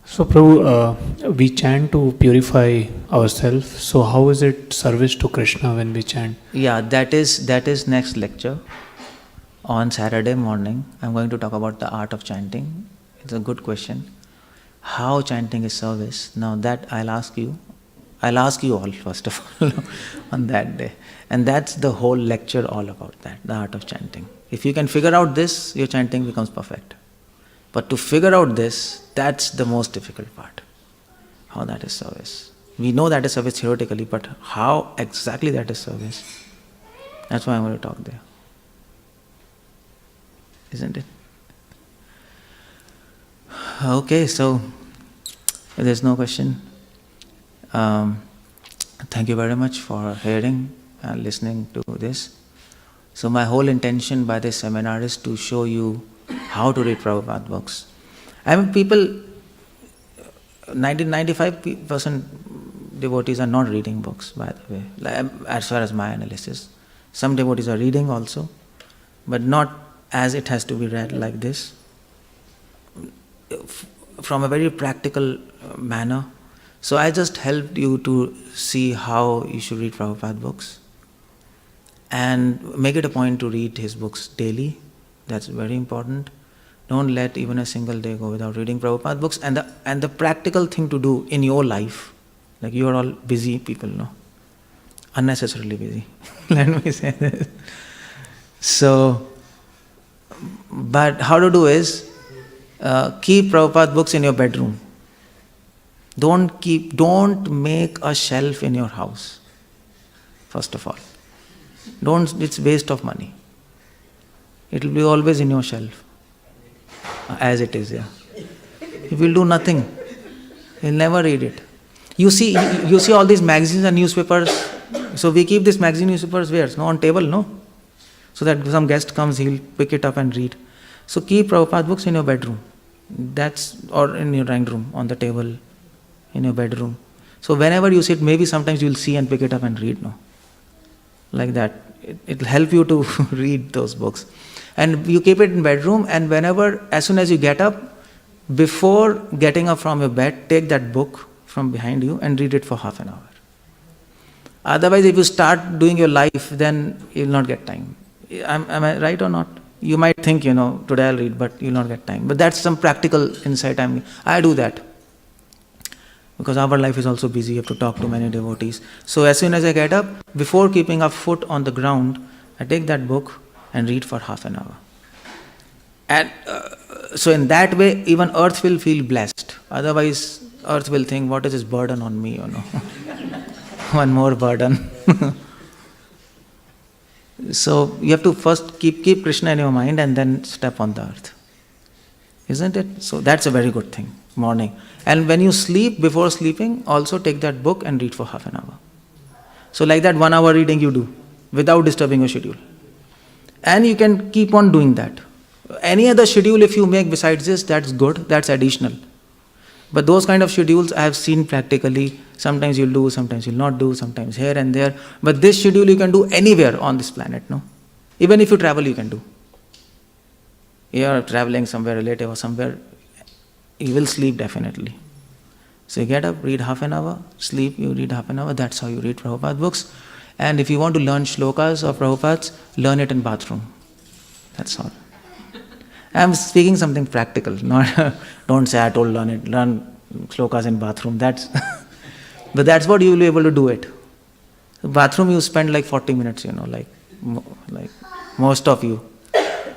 So Prabhu, we chant to purify ourselves. So how is it service to Krishna when we chant? Yeah, that is next lecture. On Saturday morning, I'm going to talk about the art of chanting. It's a good question. How chanting is service. Now that I'll ask you all first of all on that day. And that's the whole lecture all about that, the art of chanting. If you can figure out this, your chanting becomes perfect. But to figure out this, that's the most difficult part. How that is service. We know that is service theoretically, but how exactly that is service? That's why I'm going to talk there. Isn't it? Okay, so if there's no question, thank you very much for hearing and listening to this. So my whole intention by this seminar is to show you how to read Prabhupada books. I mean, people, 95% devotees are not reading books, by the way, as far as my analysis. Some devotees are reading also, but not as it has to be read like this, from a very practical manner. So I just helped you to see how you should read Prabhupada books and make it a point to read his books daily. That's very important. Don't let even a single day go without reading Prabhupada books. And the practical thing to do in your life, like you are all busy people, unnecessarily busy. Let me say this. So, but how to do is, keep Prabhupada books in your bedroom. Don't make a shelf in your house, first of all. It's waste of money. It will be always in your shelf, as it is, yeah. You will do nothing. You'll never read it. You see all these magazines and newspapers. So we keep these magazine newspapers where? No, on table, no? So that some guest comes, he'll pick it up and read. So keep Prabhupada books in your bedroom. Or in your drawing room, on the table, in your bedroom. So whenever you sit, maybe sometimes you'll see and pick it up and read, no? Like that. It'll help you to read those books. And you keep it in bedroom, and as soon as you get up, before getting up from your bed, take that book from behind you and read it for half an hour. Otherwise, if you start doing your life, then you'll not get time. Am I right or not? You might think, today I'll read, but you'll not get time. But that's some practical insight. I do that. Because our life is also busy, you have to talk to many devotees. So as soon as I get up, before keeping a foot on the ground, I take that book and read for half an hour. And so in that way, even earth will feel blessed. Otherwise, earth will think, what is this burden on me, One more burden. So you have to first keep Krishna in your mind and then step on the earth. Isn't it? So that's a very good thing, morning. And when you sleep, before sleeping, also take that book and read for half an hour. So like that 1 hour reading you do, without disturbing your schedule. And you can keep on doing that. Any other schedule if you make besides this, that's good, that's additional. But those kind of schedules I have seen practically, sometimes you'll do, sometimes you'll not do, sometimes here and there. But this schedule you can do anywhere on this planet, no? Even if you travel, you can do. You are traveling somewhere, relative or somewhere, you will sleep definitely. So you get up, read half an hour, sleep, you read half an hour, that's how you read Prabhupada books. And if you want to learn shlokas of Prabhupada's, learn it in bathroom. That's all. I'm speaking something practical, not don't say I told learn shlokas in bathroom. But that's what you will be able to do it. Bathroom you spend like 40 minutes, like most of you,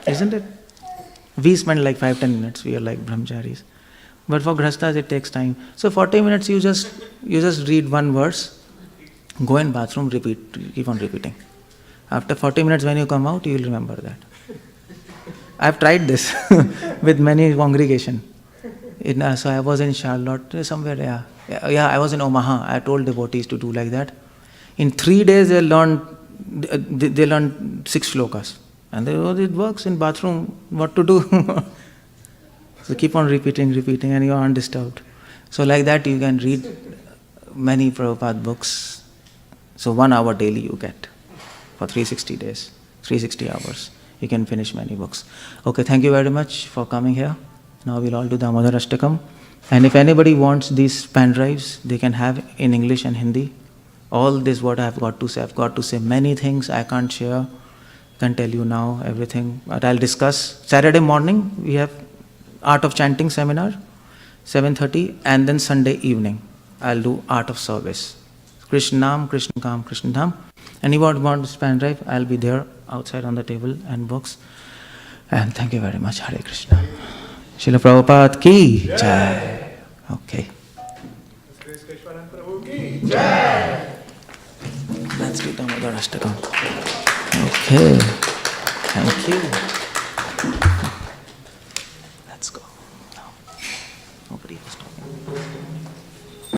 isn't it? We spend like 5-10 minutes. We are like brahmacharis. But for grahasthas it takes time. So 40 minutes you just read one verse, go in bathroom, repeat, keep on repeating. After 40 minutes when you come out, you will remember that. I've tried this with many congregation. So I was in Charlotte, somewhere, yeah, I was in Omaha. I told devotees to do like that. In 3 days they learned 6 shlokas. And it works in bathroom, what to do? So keep on repeating and you are undisturbed. So like that you can read many Prabhupada books. So 1 hour daily you get for 360 days, 360 hours. You can finish many books. Okay, thank you very much for coming here. Now we'll all do Damodar Ashtakam. And if anybody wants these pen drives, they can have in English and Hindi. All this what I've got to say many things I can't share. Can't tell you now everything, but I'll discuss. Saturday morning we have Art of Chanting seminar, 7:30, and then Sunday evening I'll do Art of Service. Krishna Dham, Krishna Dham, Krishna Dham. Anyone wants pen drive, I'll be there outside on the table and books. And thank you very much. Hare Krishna. Srila Prabhupada ki jai. Okay. Let's do Damodar Ashtakam. Okay. Thank you.